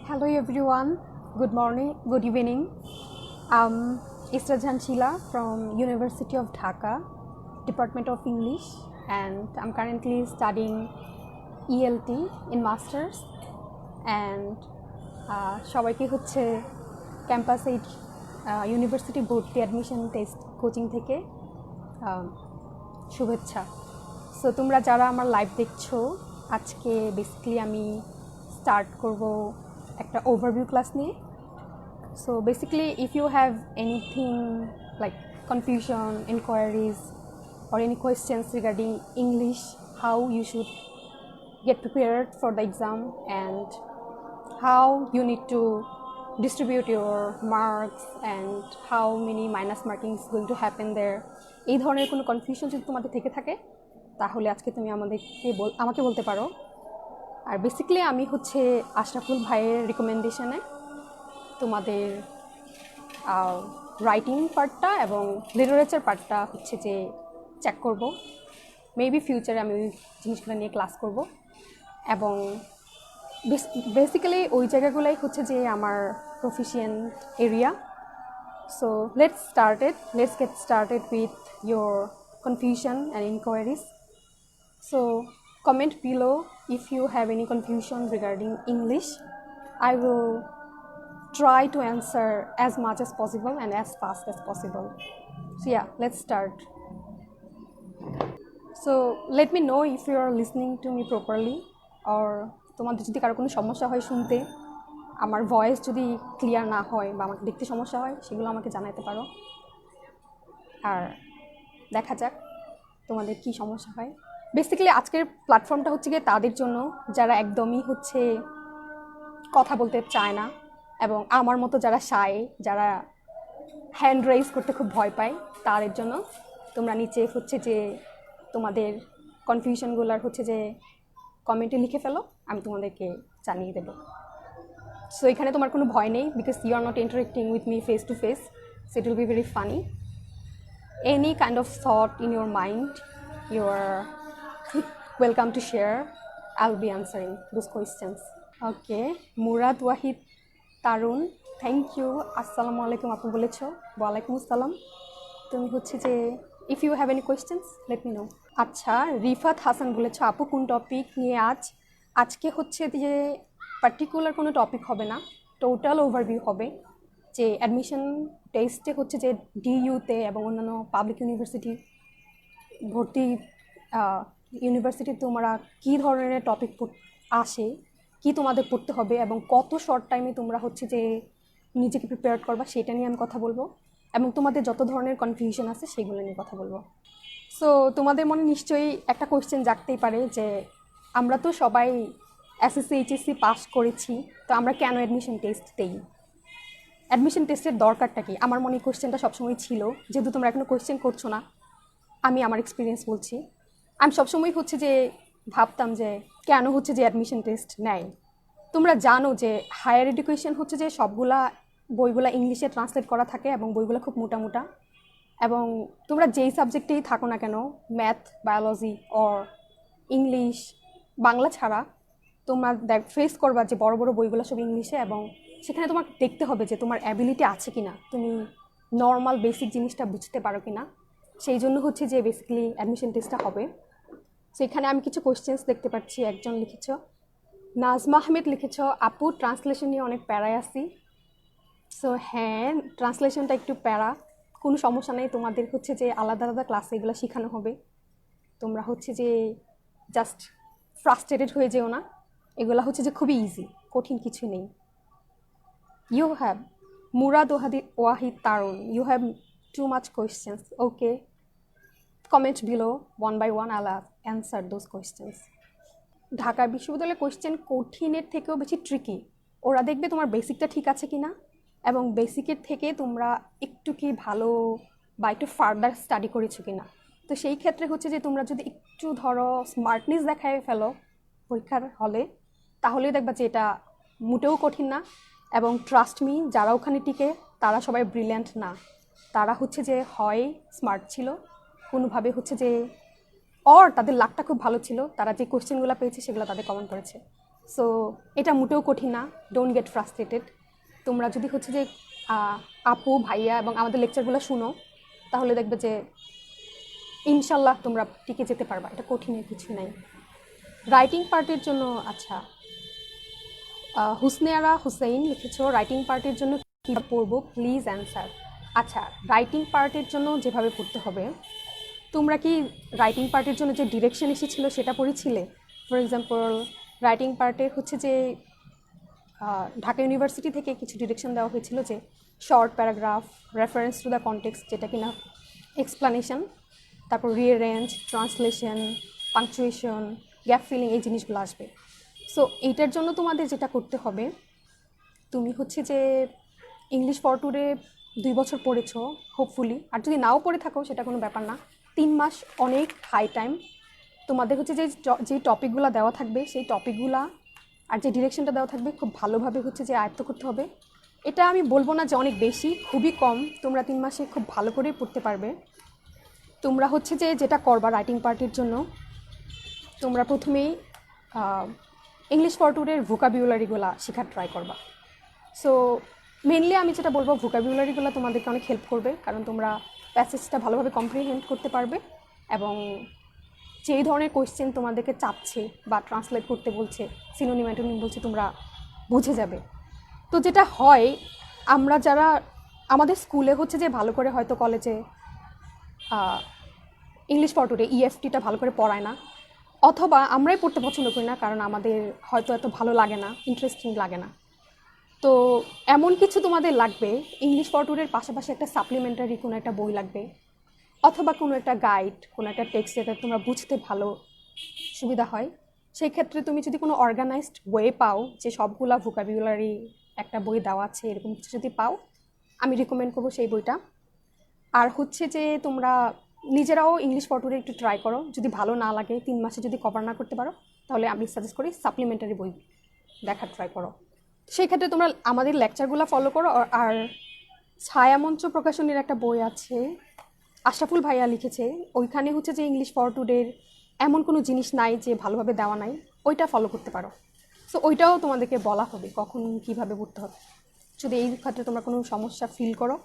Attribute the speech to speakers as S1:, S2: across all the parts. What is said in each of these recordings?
S1: Hello everyone, good morning, good evening. I'm Isra Sheila from University of Dhaka, Department of English, and I'm currently studying ELT in Masters. And সবাইকে হচ্ছে campus aid university ভর্তি admission test coaching থেকে শুভেচ্ছা। So তোমরা যারা আমার live দেখছো, আজকে বেসিক্যালি আমি স্টার্ট করব একটা ওভারভিউ ক্লাস নিয়ে। So basically if you have anything like confusion, inquiries or any questions regarding English, how you should get prepared for the exam and how you need to distribute your marks and how many minus marking is going to happen there, এই ধরনের কোনো confusion যদি তোমাদের থেকে থাকে তাহলে আজকে তুমি আমাকে বলতে পারো। আর বেসিক্যালি আমি হচ্ছে আশরাফুল ভাইয়ের রিকমেন্ডেশনে তোমাদের রাইটিং পার্টটা এবং লিটারেচার পার্টটা হচ্ছে যে চেক করব। মেবি ফিউচারে আমি ওই জিনিসগুলো নিয়ে ক্লাস করব এবং বেসিক্যালি ওই জায়গাগুলোই হচ্ছে যে আমার proficient area. So let's get started with your confusion and inquiries. So comment below if you have any confusion regarding English. I will try to answer as much as possible and as fast as possible. So yeah, let's start. So let me know if you are listening to me properly or তোমাদের যদি কারো কোনো সমস্যা হয় শুনতে, আমার voice যদি clear না হয় বা আমাকে দেখতে সমস্যা হয়, সেগুলো আমাকে জানাতে পারো। আর দেখা যাক তোমাদের কি সমস্যা হয়। বেসিক্যালি আজকের প্ল্যাটফর্মটা হচ্ছে গিয়ে তাদের জন্য যারা একদমই হচ্ছে কথা বলতে চায় না এবং আমার মতো যারা শাই, যারা হ্যান্ড রেইজ করতে খুব ভয় পায়, তাদের জন্য। তোমরা নিচে হচ্ছে যে তোমাদের কনফিউশনগুলোর হচ্ছে যে কমেন্টে লিখে ফেলো, আমি তোমাদেরকে জানিয়ে দেবো। সো এখানে তোমার কোনো ভয় নেই, because you are not interacting with me face to face, so it will be very funny. Any kind of thought in your mind, you are welcome to share. I'll be answering those questions. Okay, Murad Wahid Tarun, thank you. আসসালামু আলাইকুম আপু বলেছো। ওয়ালাইকুম আসসালাম। তুমি হচ্ছে যে if you have any questions let me know. আচ্ছা, রিফাত হাসান বলেছো আপু কোন টপিক নিয়ে আজকে হচ্ছে যে পার্টিকুলার কোনো টপিক হবে না, টোটাল ওভারভিউ হবে যে অ্যাডমিশন টেস্টে হচ্ছে যে ডিইউতে এবং অন্যান্য পাবলিক ইউনিভার্সিটি ভর্তি ইউনিভার্সিটি তোমরা কী ধরনের টপিক আসে, কি তোমাদের পড়তে হবে এবং কত শর্ট টাইমে তোমরা হচ্ছে যে নিজেকে প্রিপেয়ার করবা, সেটা নিয়ে আমি কথা বলবো এবং তোমাদের যত ধরনের কনফিউশন আছে সেগুলো নিয়ে কথা বলবো। সো তোমাদের মনে নিশ্চয়ই একটা কোয়েশ্চেন জাগতেই পারে যে আমরা তো সবাই এসএসসি এইচএসসি পাস করেছি, তো আমরা কেন অ্যাডমিশন টেস্ট দেই, অ্যাডমিশন টেস্টের দরকারটা কি? আমার মনে কোয়েশ্চেনটা সবসময় ছিল, যেহেতু তোমরা এখনো কোয়েশ্চেন করছো না, আমি আমার এক্সপিরিয়েন্স বলছি। আমি সবসময় হচ্ছে যে ভাবতাম যে কেন হচ্ছে যে অ্যাডমিশন টেস্ট নেয়। তোমরা জানো যে হায়ার এডুকেশন হচ্ছে যে সবগুলা বইগুলা ইংলিশে ট্রান্সলেট করা থাকে এবং বইগুলো খুব মোটা মোটা, এবং তোমরা যেই সাবজেক্টেই থাকো না কেন, math, biology or English, Bangla ছাড়া তোমরা ফেস করবা যে বড় বড় বইগুলো সব ইংলিশে, এবং সেখানে তোমার দেখতে হবে যে তোমার অ্যাবিলিটি আছে কি না, তুমি নর্মাল বেসিক জিনিসটা বুঝতে পারো কি না। সেই জন্য হচ্ছে যে বেসিক্যালি অ্যাডমিশন টেস্টটা হবে। সো এখানে আমি কিছু কোয়েশ্চেন্স দেখতে পাচ্ছি। একজন লিখেছ, নাজমা আহমেদ লিখেছ আপু ট্রান্সলেশন নিয়ে অনেক প্যারায় আসি। সো হ্যাঁ, ট্রান্সলেশনটা একটু প্যারা, কোনো সমস্যা নেই। তোমাদের হচ্ছে যে আলাদা আলাদা ক্লাসে এগুলো শেখানো হবে, তোমরা হচ্ছে যে জাস্ট ফ্রাস্ট্রেটেড হয়ে যেও না, এগুলো হচ্ছে যে খুবই ইজি, কঠিন কিছু নেই। You have Murad Wahid Tarun, you have too much questions. Okay, comment below one by one, I will answer those questions. Dhaka বিশ্ববিদ্যালয়ের কোয়েশ্চেন কঠিনের থেকেও বেশি ট্রিকি। ওরা দেখবে তোমার বেসিকটা ঠিক আছে কি না, এবং বেসিকের থেকে তোমরা একটু কি ভালো বা একটু ফার্দার স্টাডি করেছো কি না। তো সেই ক্ষেত্রে হচ্ছে যে তোমরা যদি একটু ধরো স্মার্টনেস দেখায় ফেলো পরীক্ষার হলে, তাহলেই দেখবা যে এটা মোটেও কঠিন না। এবং ট্রাস্ট মি, যারা ওখানে টিকে তারা সবাই ব্রিলিয়ান্ট না, তারা হচ্ছে যে হয় স্মার্ট ছিল কোনোভাবে, হচ্ছে যে তাদের লাকটা খুব ভালো ছিল, তারা যে কোয়েশ্চেনগুলো পেয়েছে সেগুলো তাদের কমন করেছে। সো এটা মোটেও কঠিন না, ডোন্ট গেট ফ্রাস্ট্রেটেড। তোমরা যদি হচ্ছে যে আপু ভাইয়া এবং আমাদের লেকচারগুলো শুনো, তাহলে দেখবে যে ইনশাল্লাহ তোমরা টিকে যেতে পারবা, এটা কঠিনের কিছু নাই। রাইটিং পার্টের জন্য আচ্ছা, হুসনেয়ারা হুসেইন লিখেছো রাইটিং পার্টের জন্য কী পড়বো প্লিজ অ্যান্সার। আচ্ছা, রাইটিং পার্টের জন্য যেভাবে পড়তে হবে, তোমরা কি রাইটিং পার্টের জন্য যে ডিরেকশন এসেছিল সেটা পড়েছিলে? ফর এক্সাম্পল রাইটিং পার্টের হচ্ছে যে ঢাকা ইউনিভার্সিটি থেকে কিছু ডিরেকশন দেওয়া হয়েছিল যে short paragraph, reference to the context যেটা কিনা এক্সপ্লানেশন, তারপর rearrange, translation, punctuation, gap filling, এই জিনিসগুলো আসবে। সো এইটার জন্য তোমাদের যেটা করতে হবে, তুমি হচ্ছে যে ইংলিশ ফর টুডে 2 বছর পড়েছো হোপফুলি, আর যদি নাও পড়ে থাকো সেটা কোনো ব্যাপার না, 3 মাস অনেক হাই টাইম। তোমাদের হচ্ছে যে টপিকগুলো দেওয়া থাকবে সেই টপিকগুলা আর যে ডিরেকশনটা দেওয়া থাকবে খুব ভালোভাবে হচ্ছে যে আয়ত্ত করতে হবে। এটা আমি বলবো না যে অনেক বেশি, খুবই কম, তোমরা 3 মাসে খুব ভালো করেই পড়তে পারবে। তোমরা হচ্ছে যে যেটা করবা রাইটিং পার্টির জন্য, তোমরা প্রথমেই ইংলিশ ফর টুডের ভোকাবিউলারিগুলো শেখার ট্রাই করবা। সো মেনলি আমি যেটা বলবো, ভোকাবিউলারিগুলো তোমাদেরকে অনেক হেল্প করবে, কারণ তোমরা প্যাসেজটা ভালোভাবে কম্প্রিহেন্ড করতে পারবে এবং যেই ধরনের কোয়েশ্চেন তোমাদেরকে চাচ্ছে বা ট্রান্সলেট করতে বলছে, সিনোনিম অ্যান্টোনিম বলছে, তোমরা বুঝে যাবে। তো যেটা হয়, আমরা যারা আমাদের স্কুলে হচ্ছে যে ভালো করে হয়তো কলেজে ইংলিশ ফর টুডে ইএফটিটা ভালো করে পড়ায় না, অথবা আমরাই পড়তে পছন্দ করি না, কারণ আমাদের হয়তো এত ভালো লাগে না, ইন্টারেস্টিং লাগে না। তো এমন কিছু তোমাদের লাগবে, ইংলিশ ফর টুডের পাশাপাশি একটা সাপ্লিমেন্টারি কোনো একটা বই লাগবে, অথবা কোনো একটা গাইড, কোনো একটা টেক্সট যেটা তোমরা বুঝতে ভালো সুবিধা হয়। সেই ক্ষেত্রে তুমি যদি কোনো অর্গানাইজড ওয়ে পাও যে সবগুলা ভোকাবুলারি একটা বই দেওয়া আছে, এরকম কিছু যদি পাও, আমি রিকমেন্ড করবো সেই বইটা। আর হচ্ছে যে তোমরা নিজেরাও ইংলিশ ফর টুডে একটু ট্রাই করো, যদি ভালো না লাগে, 3 মাসে যদি কভার না করতে পারো, তাহলে আমি সাজেস্ট করি সাপ্লিমেন্টারি বই দেখার ট্রাই করো। সেই ক্ষেত্রে তোমরা আমাদের লেকচারগুলো ফলো করো। আর ছায়ামঞ্চ প্রকাশনীর একটা বই আছে, আশরাফুল ভাইয়া লিখেছে, ওইখানে হচ্ছে যে ইংলিশ ফর টুডের এমন কোনো জিনিস নাই যে ভালোভাবে দেওয়া নাই, ওইটা ফলো করতে পারো। সো ওইটাও তোমাদেরকে বলা হবে কখন কীভাবে পড়তে হবে। যদি এই ক্ষেত্রে তোমরা কোনো সমস্যা ফিল করো,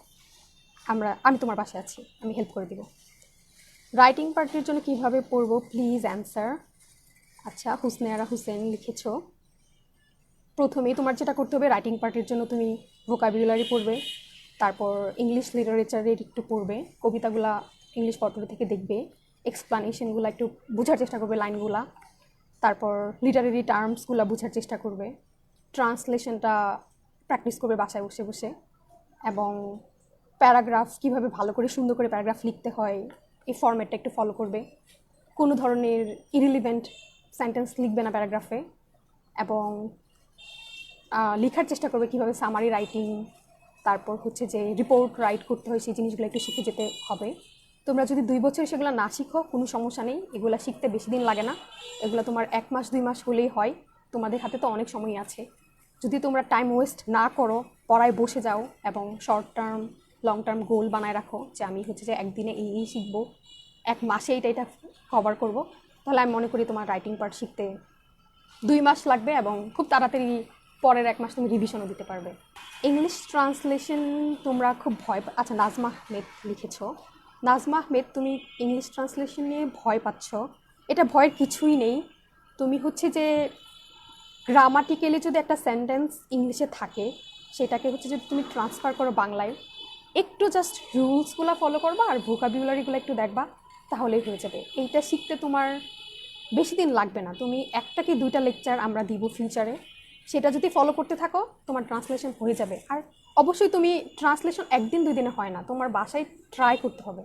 S1: আমি তোমার পাশে আছি, আমি হেল্প করে দিব। রাইটিং পার্টির জন্য কীভাবে পড়বো প্লিজ অ্যান্সার। আচ্ছা, হুসনেয়ারা হুসেন লিখেছো, প্রথমেই তোমার যেটা করতে হবে, রাইটিং পার্টির জন্য তুমি ভোকাবুলারি পড়বে, তারপর ইংলিশ লিটারেচারের একটু পড়বে, কবিতাগুলা ইংলিশ ফর টুডে থেকে দেখবে, এক্সপ্লানেশনগুলো একটু বোঝার চেষ্টা করবে, লাইনগুলা, তারপর লিটারেরি টার্মসগুলো বোঝার চেষ্টা করবে, ট্রান্সলেশনটা প্র্যাকটিস করবে বাসায় বসে বসে, এবং প্যারাগ্রাফ কীভাবে ভালো করে সুন্দর করে প্যারাগ্রাফ লিখতে হয় এই ফরম্যাটটা একটু ফলো করবে, কোনো ধরনের ইরিলিভেন্ট সেন্টেন্স লিখবে না প্যারাগ্রাফে, এবং লেখার চেষ্টা করবে কীভাবে সামারি রাইটিং, তারপর হচ্ছে যে রিপোর্ট রাইট করতে হয়, সেই জিনিসগুলো একটু শিখে যেতে হবে। তোমরা যদি 2 বছর সেগুলো না শিখো কোনো সমস্যা নেই, এগুলো শিখতে বেশি দিন লাগে না, এগুলো তোমার 1 মাস 2 মাস হলেই হয়। তোমাদের হাতে তো অনেক সময় আছে, যদি তোমরা টাইম ওয়েস্ট না করো, পড়ায় বসে যাও এবং short term long term goal বানায় রাখো যে আমি হচ্ছে যে একদিনে এই শিখবো, 1 মাসে এটা কভার করব, তাহলে আমি মনে করি তোমার রাইটিং পার্ট শিখতে 2 মাস লাগবে এবং খুব তাড়াতাড়ি পরের 1 মাস তুমি রিভিশনও দিতে পারবে। ইংলিশ ট্রান্সলেশন তোমরা খুব আচ্ছা, নাজমা আহমেদ লিখেছো, নাজমা আহমেদ তুমি ইংলিশ ট্রান্সলেশন নিয়ে ভয় পাচ্ছ, এটা ভয়ের কিছুই নেই। তুমি হচ্ছে যে গ্রামাটিক্যালি যদি একটা সেন্টেন্স ইংলিশে থাকে, সেটাকে হচ্ছে যদি তুমি ট্রান্সফার করো বাংলায়, একটু জাস্ট রুলসগুলো ফলো করবা আর ভোকাবুলারিগুলো একটু দেখবা, তাহলেই হয়ে যাবে। এইটা শিখতে তোমার বেশি দিন লাগবে না, তুমি 1টা কি 2টা লেকচার আমরা দিব ফিউচারে, সেটা যদি ফলো করতে থাকো তোমার ট্রান্সলেশন হয়ে যাবে। আর অবশ্যই তুমি ট্রান্সলেশন 1 দিন 2 দিনে হয় না, তোমার বাসায় ট্রাই করতে হবে।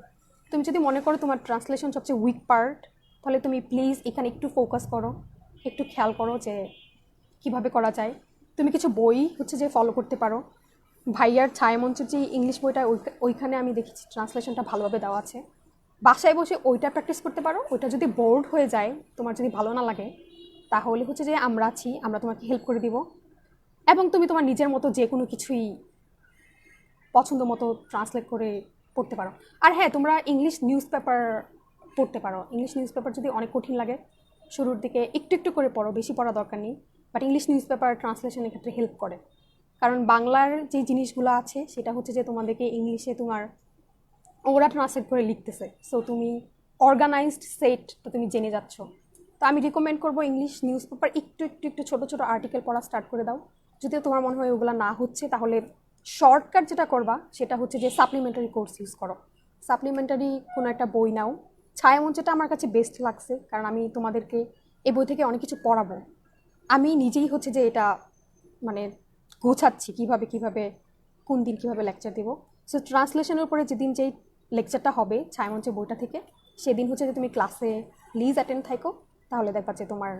S1: তুমি যদি মনে করো তোমার ট্রান্সলেশন সবচেয়ে উইক পার্ট, তাহলে তুমি প্লিজ এখানে একটু ফোকাস করো, একটু খেয়াল করো যে কীভাবে করা যায়। তুমি কিছু বই হচ্ছে যে ফলো করতে পারো, ভাইয়ার ছায়ামঞ্চের যে ইংলিশ বইটা, ওইখানে আমি দেখেছি ট্রান্সলেশনটা ভালোভাবে দেওয়া আছে, বাসায় বসে ওইটা প্র্যাকটিস করতে পারো। ওইটা যদি বোর্ড হয়ে যায়, তোমার যদি ভালো না লাগে, তাহলে হচ্ছে যে আমরা আছি, আমরা তোমাকে হেল্প করে দিব, এবং তুমি তোমার নিজের মতো যে কোনো কিছুই পছন্দ মতো ট্রান্সলেট করে পড়তে পারো। আর হ্যাঁ, তোমরা ইংলিশ নিউজ পেপার পড়তে পারো। ইংলিশ নিউজ পেপার যদি অনেক কঠিন লাগে, শুরুর দিকে একটু একটু করে পড়ো, বেশি পড়া দরকার নেই। বাট ইংলিশ নিউজ পেপার ট্রান্সলেশনের ক্ষেত্রে হেল্প করে, কারণ বাংলার যে জিনিসগুলো আছে সেটা হচ্ছে যে তোমাদেরকে ইংলিশে তোমার ওরা ট্রান্সলেট করে লিখতেছে, সো তুমি অর্গানাইজড সেট তো তুমি জেনে যাচ্ছ। তো আমি রিকমেন্ড করবো ইংলিশ নিউজ পেপার একটু একটু একটু ছোটো ছোটো আর্টিকেল পড়া স্টার্ট করে দাও। যদিও তোমার মনে হয় ওগুলো না হচ্ছে, তাহলে শর্টকাট যেটা করবা সেটা হচ্ছে যে সাপ্লিমেন্টারি কোর্স ইউজ করো। সাপ্লিমেন্টারি কোনো একটা বই নাও। ছায়ামঞ্চটা আমার কাছে বেস্ট লাগছে, কারণ আমি তোমাদেরকে এই বই থেকে অনেক কিছু পড়াবো। আমি নিজেই হচ্ছে যে এটা মানে গোছাচ্ছি কীভাবে কীভাবে কোন দিন কীভাবে লেকচার দেবো। সো ট্রান্সলেশনের উপরে যেদিন যেই লেকচারটা হবে ছায়ামঞ্চের বইটা থেকে, সেদিন হচ্ছে যে তুমি ক্লাসে প্লিজ অ্যাটেন্ড থাকো, তাহলে দেখবা যে তোমার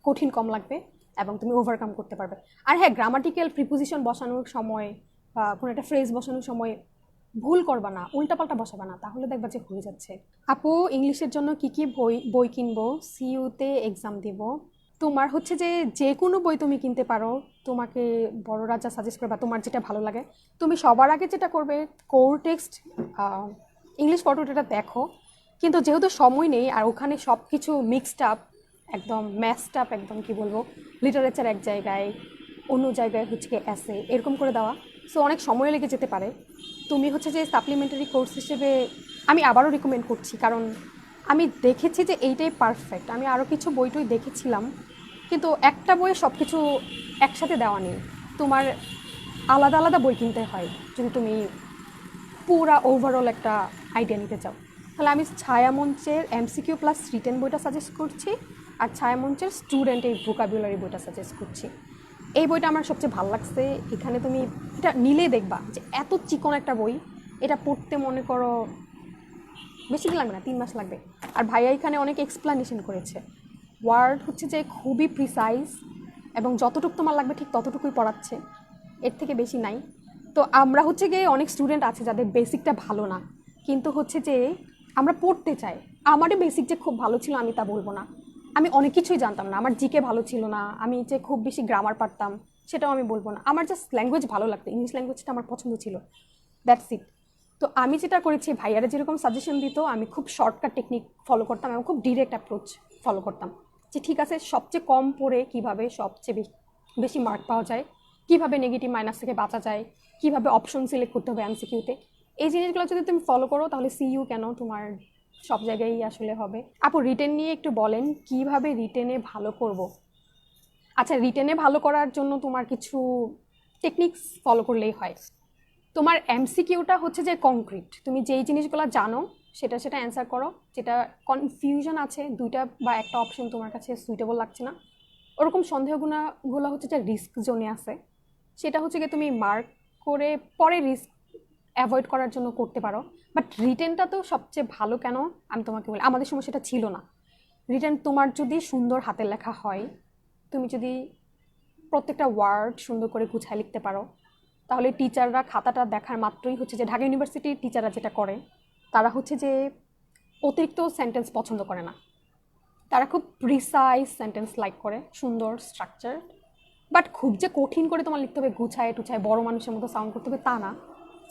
S1: কঠিন কম লাগবে এবং তুমি ওভারকাম করতে পারবে। আর হ্যাঁ, গ্রামাটিক্যাল প্রিপোজিশন বসানোর সময় বা কোনো একটা ফ্রেজ বসানোর সময় ভুল করবা না, উল্টাপাল্টা বসাবা না, তাহলে দেখবা যে হয়ে যাচ্ছে। আপু, ইংলিশের জন্য কি কি বই কিনবো? সিইউতে এক্সাম দিব। তোমার হচ্ছে যে যে কোনো বই তুমি কিনতে পারো, তোমাকে বড়রা যা সাজেস্ট করবে, তোমার যেটা ভালো লাগে। তুমি সবার আগে যেটা করবে, কোর টেক্সট ইংলিশ ফটোটা দেখো। কিন্তু যেহেতু সময় নেই আর ওখানে সব কিছু মিক্সড আপ, একদম ম্যাসড আপ, একদম কি বলবো, লিটারেচার এক জায়গায়, অন্য জায়গায় হচ্ছে কি অ্যাসে, এরকম করে দেওয়া, সো অনেক সময় লেগে যেতে পারে। তুমি হচ্ছে যে সাপ্লিমেন্টারি কোর্স হিসেবে আমি আবারও রিকমেন্ড করছি, কারণ আমি দেখেছি যে এইটাই পারফেক্ট। আমি আরও কিছু বইটই দেখেছিলাম, কিন্তু একটা বইয়ে সব কিছু একসাথে দেওয়া নেই, তোমার আলাদা আলাদা বই কিনতে হয় যদি তুমি পুরা ওভারঅল একটা আইডিয়া নিতে চাও। তাহলে আমি ছায়ামঞ্চের এমসিকিউ প্লাস রিটেন বইটা সাজেস্ট করছি, আর ছায়ামঞ্চের স্টুডেন্ট এই ভোকাবুলারি বইটা সাজেস্ট করছি। এই বইটা আমার সবচেয়ে ভালো লাগছে। এখানে তুমি এটা নিলে দেখবা যে এত চিকন একটা বই, এটা পড়তে মনে করো বেশি দিন লাগবে না, 3 মাস লাগবে। আর ভাইয়া এখানে অনেক এক্সপ্লানেশন করেছে, ওয়ার্ড হচ্ছে যে খুবই প্রিসাইজ, এবং যতটুকু তোমার লাগবে ঠিক ততটুকুই পড়াচ্ছে, এর থেকে বেশি নাই। তো আমরা হচ্ছে গিয়ে অনেক স্টুডেন্ট আছে যাদের বেসিকটা ভালো না, কিন্তু হচ্ছে যে আমরা পড়তে চাই। আমারও বেসিক যে খুব ভালো ছিল আমি তা বলবো না, আমি অনেক কিছুই জানতাম না, আমার জিকে ভালো ছিল না, আমি যে খুব বেশি গ্রামার পারতাম সেটাও আমি বলবো না, আমার জাস্ট ল্যাঙ্গুয়েজ ভালো লাগতো, ইংলিশ ল্যাঙ্গুয়েজটা আমার পছন্দ ছিল, দ্যাটস ইট। তো আমি যেটা করেছি, ভাইয়ারা যেরকম সাজেশন দিত আমি খুব শর্টকাট টেকনিক ফলো করতাম এবং খুব ডিরেক্ট অ্যাপ্রোচ ফলো করতাম, যে ঠিক আছে সবচেয়ে কম পড়ে কীভাবে সবচেয়ে বেশি মার্ক পাওয়া যায়, কীভাবে নেগেটিভ মাইনাস থেকে বাঁচা যায়, কীভাবে অপশন সিলেক্ট করতে হবে এমসিকিউতে। এই জিনিসগুলো যদি তুমি ফলো করো তাহলে সিইউ কেন, তোমার সব জায়গায়ই আসলে হবে। আপু, রিটেন নিয়ে একটু বলেন, কিভাবে রিটেনে ভালো করব? আচ্ছা, রিটেনে ভালো করার জন্য তোমার কিছু টেকনিক্স ফলো করলেই হয়। তোমার এমসিকিউটা হচ্ছে যে কংক্রিট, তুমি যেই জিনিসগুলো জানো সেটা সেটা অ্যান্সার করো। যেটা কনফিউশন আছে, দুইটা বা একটা অপশন তোমার কাছে সুইটেবল লাগছে না, ওরকম সন্দেহগুলো হচ্ছে যে রিস্ক জোনে আছে, সেটা হচ্ছে গিয়ে তুমি মার্ক করে পরে রিস্ক অ্যাভয়েড করার জন্য করতে পারো। বাট রিটেনটা তো সবচেয়ে ভালো। কেন আমি তোমাকে বলি, আমাদের সময় সেটা ছিল না। রিটেন তোমার যদি সুন্দর হাতের লেখা হয়, তুমি যদি প্রত্যেকটা ওয়ার্ড সুন্দর করে গুছায় লিখতে পারো, তাহলে টিচাররা খাতাটা দেখার মাত্রই হচ্ছে যে, ঢাকা ইউনিভার্সিটির টিচাররা যেটা করে, তারা হচ্ছে যে অতিরিক্ত সেন্টেন্স পছন্দ করে না, তারা খুব প্রিসাইজ সেন্টেন্স লাইক করে, সুন্দর স্ট্রাকচার। বাট খুব যে কঠিন করে তোমার লিখতে হবে, গুছায় টুছায় বড় মানুষের মতো সাউন্ড করতে হবে তা না।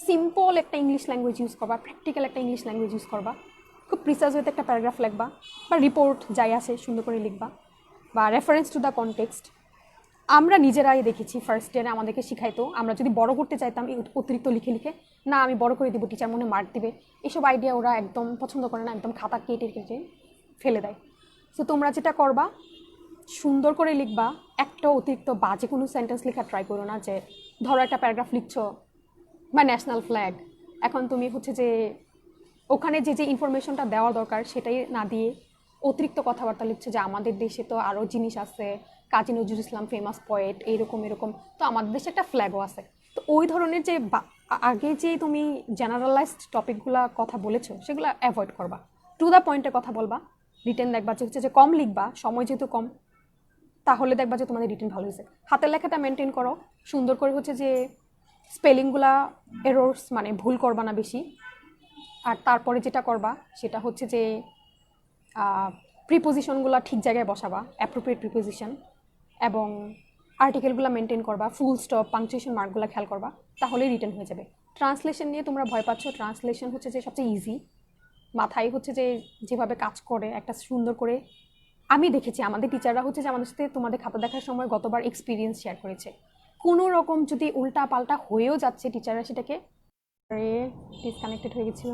S1: সিম্পল একটা ইংলিশ ল্যাঙ্গুয়েজ ইউজ করবা, প্র্যাকটিক্যাল একটা ইংলিশ ল্যাঙ্গুয়েজ ইউজ করবা, খুব প্রিসাইজ হইতে একটা প্যারাগ্রাফ লিখবা, বা রিপোর্ট যাই আসে সুন্দর করে লিখবা, বা রেফারেন্স টু দ্য কনটেক্সট। আমরা নিজেরাই দেখেছি ফার্স্ট ইয়ারে আমাদেরকে শিখাইতো, আমরা যদি বড় করতে চাইতাম এই অতিরিক্ত লিখে লিখে, না আমি বড় করে দিব, টিচার মনে মার্ক দিবে, এসব আইডিয়া ওরা একদম পছন্দ করে না, একদম খাতা কেটে কেটে ফেলে দেয়। সো তোমরা যেটা করবা, সুন্দর করে লিখবা, একটা অতিরিক্ত বাজে কোনো সেন্টেন্স লেখা ট্রাই করো না। যে ধরো একটা প্যারাগ্রাফ লিখছো বা ন্যাশনাল ফ্ল্যাগ, এখন তুমি হচ্ছে যে ওখানে যে যে ইনফরমেশনটা দেওয়া দরকার সেটাই না দিয়ে অতিরিক্ত কথাবার্তা লিখছো, যে আমাদের দেশে তো আরও জিনিস আছে, কাজী নজরুল ইসলাম ফেমাস পোয়েট, এইরকম এরকম, তো আমাদের দেশে একটা ফ্ল্যাগও আছে। তো ওই ধরনের যে আগে যে তুমি জেনারেলাইজড টপিকগুলো কথা বলেছো সেগুলো অ্যাভয়েড করবা, টু দ্য পয়েন্টে কথা বলবা। রিটেন দেখবা যে হচ্ছে যে কম লিখবা, সময় যেহেতু কম, তাহলে দেখবা যে তোমাদের রিটেন ভালো হয়েছে। হাতের লেখাটা মেনটেন করো সুন্দর করে, হচ্ছে যে স্পেলিংগুলা এরর্স মানে ভুল করবা না বেশি। আর তারপরে যেটা করবা সেটা হচ্ছে যে প্রিপোজিশনগুলো ঠিক জায়গায় বসাবা, অ্যাপ্রোপ্রিয়েট প্রিপোজিশন, এবং আর্টিকেলগুলো মেনটেন করবা, ফুল স্টপ পাংচুয়েশন মার্কগুলো খেয়াল করবা, তাহলেই রিটেন হয়ে যাবে। ট্রান্সলেশন নিয়ে তোমরা ভয় পাচ্ছ, ট্রান্সলেশন হচ্ছে যে সবচেয়ে ইজি, মাথায় হচ্ছে যে যেভাবে কাজ করে একটা সুন্দর করে আমি দেখেছি আমাদের টিচাররা হচ্ছে যে আমাদের সাথে তোমাদের খাতা দেখার সময় গতবার এক্সপিরিয়েন্স শেয়ার করেছে। কোনো রকম যদি উল্টা পাল্টা হয়েও যাচ্ছে টিচাররা সেটাকে ডিসকানেক্টেড হয়ে গেছিল।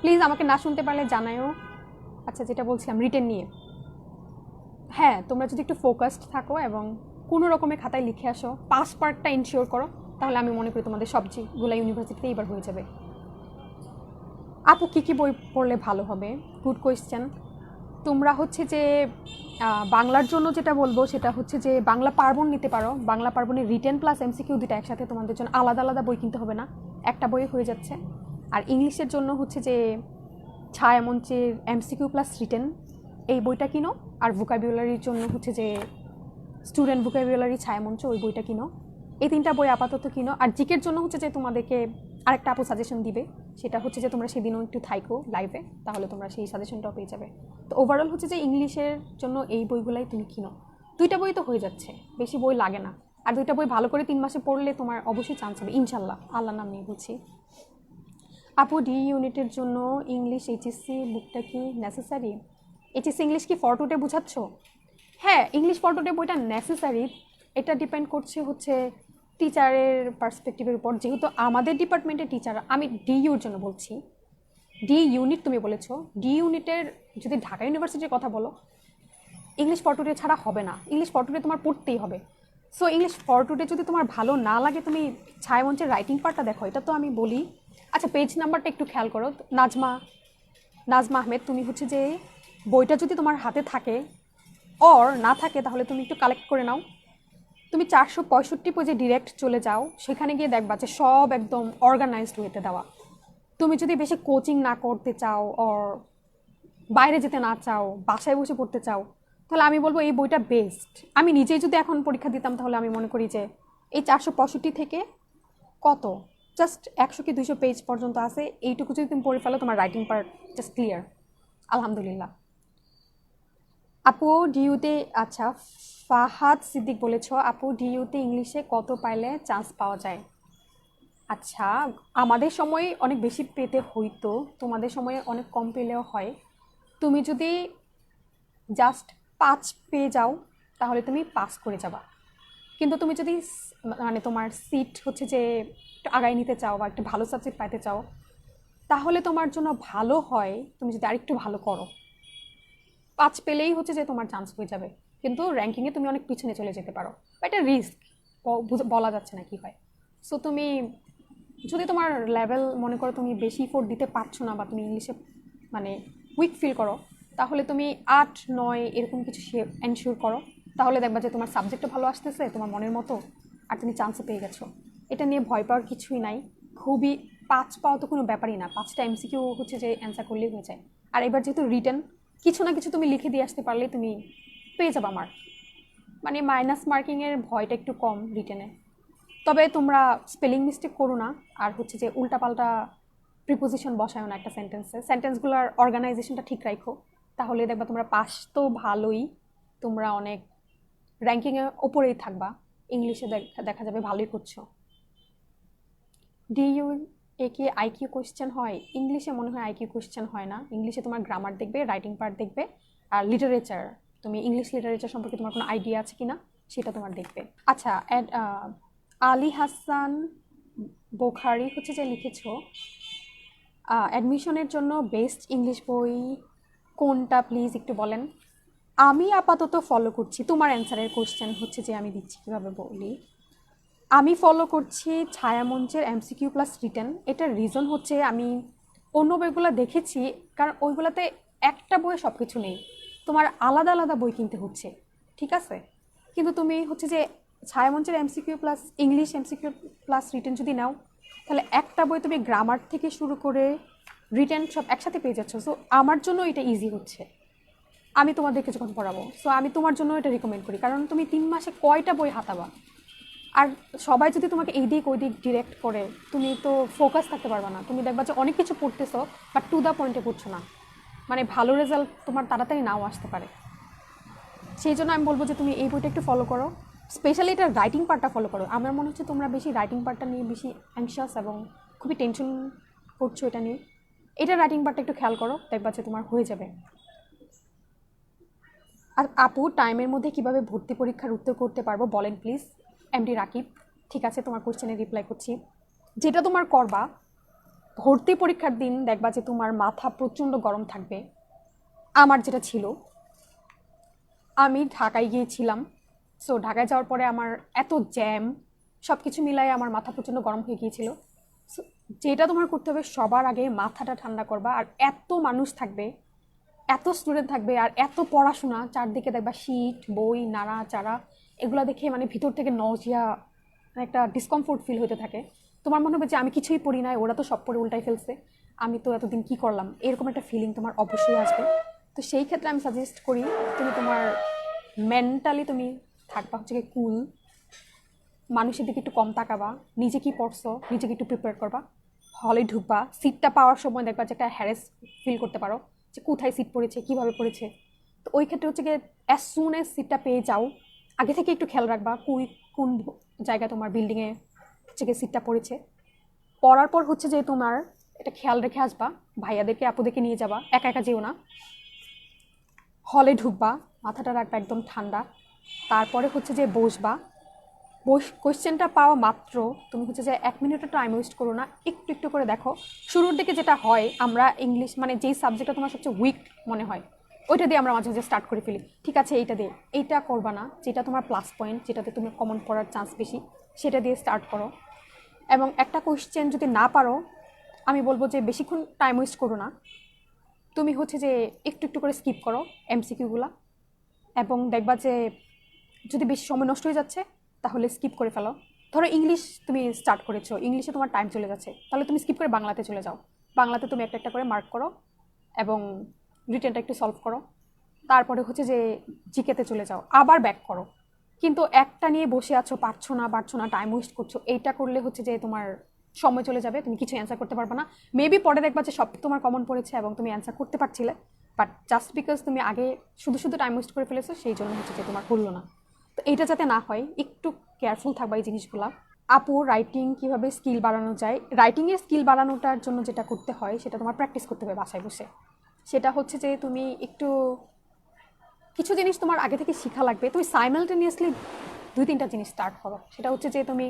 S1: প্লিজ আমাকে না শুনতে পারলে জানায়ও। আচ্ছা, যেটা বলছিলাম রিটেন নিয়ে, হ্যাঁ তোমরা যদি একটু ফোকাসড থাকো এবং কোনো রকমের খাতায় লিখে আসো, পাস পার্টটা ইনশিওর করো, তাহলে আমি মনে করি তোমাদের সবজিগুলো ইউনিভার্সিটিতে এবার হয়ে যাবে। আপু কী কী বই পড়লে ভালো হবে? Good question. তোমরা হচ্ছে যে বাংলার জন্য যেটা বলবো সেটা হচ্ছে যে বাংলা পার্বণ নিতে পারো। বাংলা পার্বণের রিটেন প্লাস এমসিকিউ দুটো একসাথে, তোমাদের জন্য আলাদা আলাদা বই কিনতে হবে না, একটা বই হয়ে যাচ্ছে। আর ইংলিশের জন্য হচ্ছে যে ছায়ামঞ্চের এমসিকিউ প্লাস রিটেন এই বইটা কিনো। আর ভোকাবুলারির জন্য হচ্ছে যে স্টুডেন্ট ভোকাবুলারি ছায়ামঞ্চ ওই বইটা কিনো। এই তিনটা বই আপাতত কিনো। আর জিকের জন্য হচ্ছে যে তোমাদেরকে আরেকটা আপু সাজেশন দিবে, সেটা হচ্ছে যে তোমরা সেদিনও একটু থাইকো লাইভে, তাহলে তোমরা সেই সাজেশনটাও পেয়ে যাবে। তো ওভারঅল হচ্ছে যে ইংলিশের জন্য এই বইগুলাই তুমি কিনো। দুইটা বই তো হয়ে যাচ্ছে, বেশি বই লাগে না। আর দুইটা বই ভালো করে 3 মাসে পড়লে তোমার অবশ্যই চান্স হবে ইনশাল্লাহ, আল্লাহ নাম নিয়ে বলছি। আপু ডি ইউনিটের জন্য ইংলিশ এইচএসসি বুকটা কি নেসেসারি? এইচএসসি ইংলিশ কি ফরটুটে বুঝাচ্ছ? হ্যাঁ, ইংলিশ ফরটুটে বইটা নেসেসারি। এটা ডিপেন্ড করছে হচ্ছে টিচারের পার্সপেক্টিভের উপর। যেহেতু আমাদের ডিপার্টমেন্টের টিচার, আমি ডিইউর জন্য বলছি, ডি ইউনিট তুমি বলেছো, ডি ইউনিটের যদি ঢাকা ইউনিভার্সিটির কথা বলো, ইংলিশ ফরটুটে ছাড়া হবে না, ইংলিশ ফরটুটে তোমার পড়তেই হবে। সো ইংলিশ ফরটুটে যদি তোমার ভালো না লাগে, তুমি ছায়ামঞ্চের রাইটিং পার্টটা দেখো, এটা তো আমি বলি। আচ্ছা, পেজ নাম্বারটা একটু খেয়াল করো। নাজমা আহমেদ, তুমি হচ্ছে যে বইটা যদি তোমার হাতে থাকে অর না থাকে, তাহলে তুমি একটু কালেক্ট করে নাও। তুমি 465 পেজে ডিরেক্ট চলে যাও, সেখানে গিয়ে দেখবা যে সব একদম অর্গানাইজড ওয়েতে দেওয়া। তুমি যদি বেশি কোচিং না করতে চাও অর বাইরে যেতে না চাও, বাসায় বসে পড়তে চাও, তাহলে আমি বলবো এই বইটা বেস্ট। আমি নিজেই যদি এখন পরীক্ষা দিতাম, তাহলে আমি মনে করি যে এই 465 থেকে কত জাস্ট 100 কি 200 পেজ পর্যন্ত আছে, এইটুকু যদি তুমি পড়ে ফেলো, তোমার রাইটিং পার্ট জাস্ট ক্লিয়ার, আলহামদুলিল্লাহ। আপু ডিইউতে, আচ্ছা ফাহাদ সিদ্দিক বলেছ, আপু ডিইউতে ইংলিশে কত পাইলে চান্স পাওয়া যায়? আচ্ছা, আমাদের সময় অনেক বেশি পেতে হইতো, তোমাদের সময়ে অনেক কম পেলেও হয়। তুমি যদি জাস্ট 5 পেয়ে যাও, তাহলে তুমি পাস করে যাবা। কিন্তু তুমি যদি মানে তোমার সিট হচ্ছে যে একটু আগায় নিতে চাও বা একটু ভালো সাবজেক্ট পাইতে চাও, তাহলে তোমার জন্য ভালো হয় তুমি যদি আরেকটু ভালো করো। 5 পেলেই হচ্ছে যে তোমার চান্স হয়ে যাবে, কিন্তু র্যাঙ্কিংয়ে তুমি অনেক পিছনে চলে যেতে পারো, বা এটা রিস্ক, বলা যাচ্ছে না কি হয়। সো তুমি যদি তোমার লেভেল মনে করো তুমি বেশি ফোর দিতে পারছো না, বা তুমি ইংলিশে মানে উইক ফিল করো, তাহলে তুমি 8-9 এরকম কিছু এনশিওর করো। তাহলে দেখবা যে তোমার সাবজেক্টও ভালো আসতেছে তোমার মনের মতো, আর তুমি চান্সও পেয়ে গেছো। এটা নিয়ে ভয় পাওয়ার কিছুই নাই। খুবই 5 পাওয়া তো কোনো ব্যাপারই না, 5টা এমসিকিউ হচ্ছে যে অ্যান্সার করলেই হয়ে যায়। আর এবার যেহেতু রিটেন, কিছু না কিছু তুমি লিখে দিয়ে আসতে পারলে তুমি পেয়ে যাবা মার্ক। মানে মাইনাস মার্কিংয়ের ভয়টা একটু কম রিটেনে। তবে তোমরা স্পেলিং মিস্টেক করো না, আর হচ্ছে যে উল্টাপাল্টা প্রিপোজিশন বসায় না একটা সেন্টেন্সগুলোর অর্গানাইজেশনটা ঠিক রাখো, তাহলে দেখবা তোমরা পাস তো ভালোই, তোমরা অনেক র্যাঙ্কিংয়ে ওপরেই থাকবা। ইংলিশে দেখা যাবে ভালোই করছো। ডিইউ এ কি আইকিউ কোয়েশ্চেন হয়? ইংলিশে মনে হয় আইকিউ কোয়েশ্চেন হয় না। ইংলিশে তোমার গ্রামার দেখবে, রাইটিং পার্ট দেখবে, আর লিটারেচার, তুমি ইংলিশ লিটারেচার সম্পর্কে তোমার কোনো আইডিয়া আছে কিনা সেটা তোমার দেখবে। আচ্ছা, আলী হাসান বোখারি হচ্ছে যে লিখেছো, অ্যাডমিশনের জন্য বেস্ট ইংলিশ বই কোনটা প্লিজ একটু বলেন। আমি আপাতত ফলো করছি, তোমার অ্যান্সারের কোয়েশ্চেন হচ্ছে যে আমি দিচ্ছি কীভাবে বলি। আমি ফলো করছি ছায়ামঞ্চের এমসিকিউ প্লাস রিটেন। এটার রিজন হচ্ছে আমি অন্য বইগুলো দেখেছি, কারণ ওইগুলোতে একটা বইয়ে সব কিছু নেই, তোমার আলাদা আলাদা বই কিনতে হচ্ছে, ঠিক আছে। কিন্তু তুমি হচ্ছে যে ছায়ামঞ্চের MCQ plus English MCQ plus written যদি নাও, তাহলে একটা বই তুমি গ্রামার থেকে শুরু করে রিটেন সব একসাথে পেয়ে যাচ্ছ। সো আমার জন্য এটা ইজি হচ্ছে, আমি তোমাদেরকে যখন পড়াবো। সো আমি তোমার জন্য এটা রিকমেন্ড করি, কারণ তুমি 3 মাসে কয়টা বই হাতাবা? আর সবাই যদি তোমাকে এই দিক ওই দিক ডিরেক্ট করে, তুমি তো ফোকাস থাকতে পারবে না। তুমি দেখবা যে অনেক কিছু পড়তেছো, বাট টু দ্য পয়েন্টে পড়ছো না, মানে ভালো রেজাল্ট তোমার তাড়াতাড়ি নাও আসতে পারে। সেই জন্য আমি বলবো যে তুমি এই বইটা একটু ফলো করো, স্পেশালি এটা রাইটিং পার্টটা ফলো করো। আমার মনে হচ্ছে তোমরা বেশি রাইটিং পার্টটা নিয়ে বেশি অ্যাংশাস এবং খুবই টেনশন করছো এটা নিয়ে। এটা রাইটিং পার্টটা একটু খেয়াল করো, দেখবা যে তোমার হয়ে যাবে। আর আপু টাইমের মধ্যে কিভাবে ভর্তি পরীক্ষার উত্তর করতে পারবো বলেন প্লিজ। এমডি রাকিব। ঠিক আছে, তোমার কোশ্চেনে রিপ্লাই করছি। যেটা তোমার করবা, ভর্তি পরীক্ষার দিন দেখবা যে তোমার মাথা প্রচণ্ড গরম থাকবে। আমার যেটা ছিল, আমি ঢাকায় গিয়েছিলাম। সো ঢাকায় যাওয়ার পরে আমার এত জ্যাম, সব কিছু মিলাই আমার মাথা প্রচণ্ড গরম হয়ে গিয়েছিল। So, যেটা তোমার করতে হবে, সবার আগে মাথাটা ঠান্ডা করবা। আর এত মানুষ থাকবে, এত স্টুডেন্ট থাকবে, আর এত পড়াশোনা, চারদিকে দেখবা শীট, বই, নাড়া চাড়া, এগুলো দেখে মানে ভিতর থেকে নজিয়া, একটা ডিসকমফোর্ট ফিল হতে থাকে। তোমার মনে হবে যে আমি কিছুই পড়ি নাই, ওরা তো সব পড়ে উল্টাই ফেলছে, আমি তো এতদিন কি করলাম, এরকম একটা ফিলিং তোমার অবশ্যই আসবে। তো সেই ক্ষেত্রে আমি সাজেস্ট করি তুমি তোমার মেন্টালি তুমি থাকবা হচ্ছে কি কুল, মানুষের দিকে একটু কম তাকাবা, নিজে কি পড়ছো নিজেকে একটু প্রিপেয়ার করবা। হলে ঢুকবা, সিটটা পাওয়ার সময় দেখবা যে একটা হ্যারেস ফিল করতে পারো যে কোথায় সিট পড়েছে, কিভাবে পড়েছে। তো ওই ক্ষেত্রে হচ্ছে গিয়ে অ্যাজ সুন এজ সিটটা পেয়ে যাও, আগে থেকে একটু খেয়াল রাখবা কোন জায়গায় তোমার বিল্ডিংয়ে হচ্ছে গিয়ে সিটটা পড়েছে। পড়ার পর হচ্ছে যে তোমার এটা খেয়াল রেখে আসবা, ভাইয়াদেরকে আপুদেরকে নিয়ে যাবা, একা একা যেও না। হলে ঢুকবা, মাথাটা রাখবা একদম ঠান্ডা। তারপরে হচ্ছে যে বসবা, কোয়েশ্চেনটা পাওয়া মাত্র তুমি হচ্ছে যে 1 মিনিটও টাইম ওয়েস্ট করো না, একটু একটু করে দেখো। শুরুর দিকে যেটা হয়, আমরা ইংলিশ মানে যেই সাবজেক্টটা তোমার সবচেয়ে উইক মনে হয়, ওইটা দিয়ে আমরা মাঝে মাঝে স্টার্ট করে ফেলি। ঠিক আছে, এইটা দিয়ে, এইটা করবা না, যেটা তোমার প্লাস পয়েন্ট, যেটাতে তুমি কমন পড়ার চান্স বেশি, সেটা দিয়ে স্টার্ট করো। এবং একটা কোয়েশ্চেন যদি না পারো, আমি বলবো যে বেশিক্ষণ টাইম ওয়েস্ট করো না, তুমি হচ্ছে যে একটু একটু করে স্কিপ করো এমসিকিউগুলা। এবং দেখবা যে যদি বেশি সময় নষ্ট হয়ে যাচ্ছে, তাহলে স্কিপ করে ফেলো। ধরো ইংলিশ তুমি স্টার্ট করেছো, ইংলিশে তোমার টাইম চলে যাচ্ছে, তাহলে তুমি স্কিপ করে বাংলাতে চলে যাও। বাংলাতে তুমি একটা একটা করে মার্ক করো এবং রিটেনটা একটু সলভ করো। তারপরে হচ্ছে যে জিকেতে চলে যাও, আবার ব্যাক করো। কিন্তু একটা নিয়ে বসে আছো, পারছো না, টাইম ওয়েস্ট করছো, এইটা করলে হচ্ছে যে তোমার সময় চলে যাবে, তুমি কিছু অ্যান্সার করতে পারবে না। মেবি পরে দেখবা যে সব তোমার কমন পড়েছে এবং তুমি অ্যান্সার করতে পারছিলে, বাট জাস্ট বিকজ তুমি আগে শুধু শুধু টাইম ওয়েস্ট করে ফেলেছো, সেই জন্য হচ্ছে যে তোমার হলো না। তো এইটা যাতে না হয়, একটু কেয়ারফুল থাকবা এই জিনিসগুলো। আপু রাইটিং কিভাবে স্কিল বাড়ানো যায়? রাইটিংয়ের স্কিল বাড়ানোটার জন্য যেটা করতে হয়, সেটা তোমার প্র্যাকটিস করতে হবে বাসায় বসে। সেটা হচ্ছে যে তুমি একটু কিছু জিনিস তোমার আগে থেকে শেখা লাগবে। তুমি সাইমালটেনিয়াসলি 2-3টা জিনিস স্টার্ট করো। সেটা হচ্ছে যে তুমি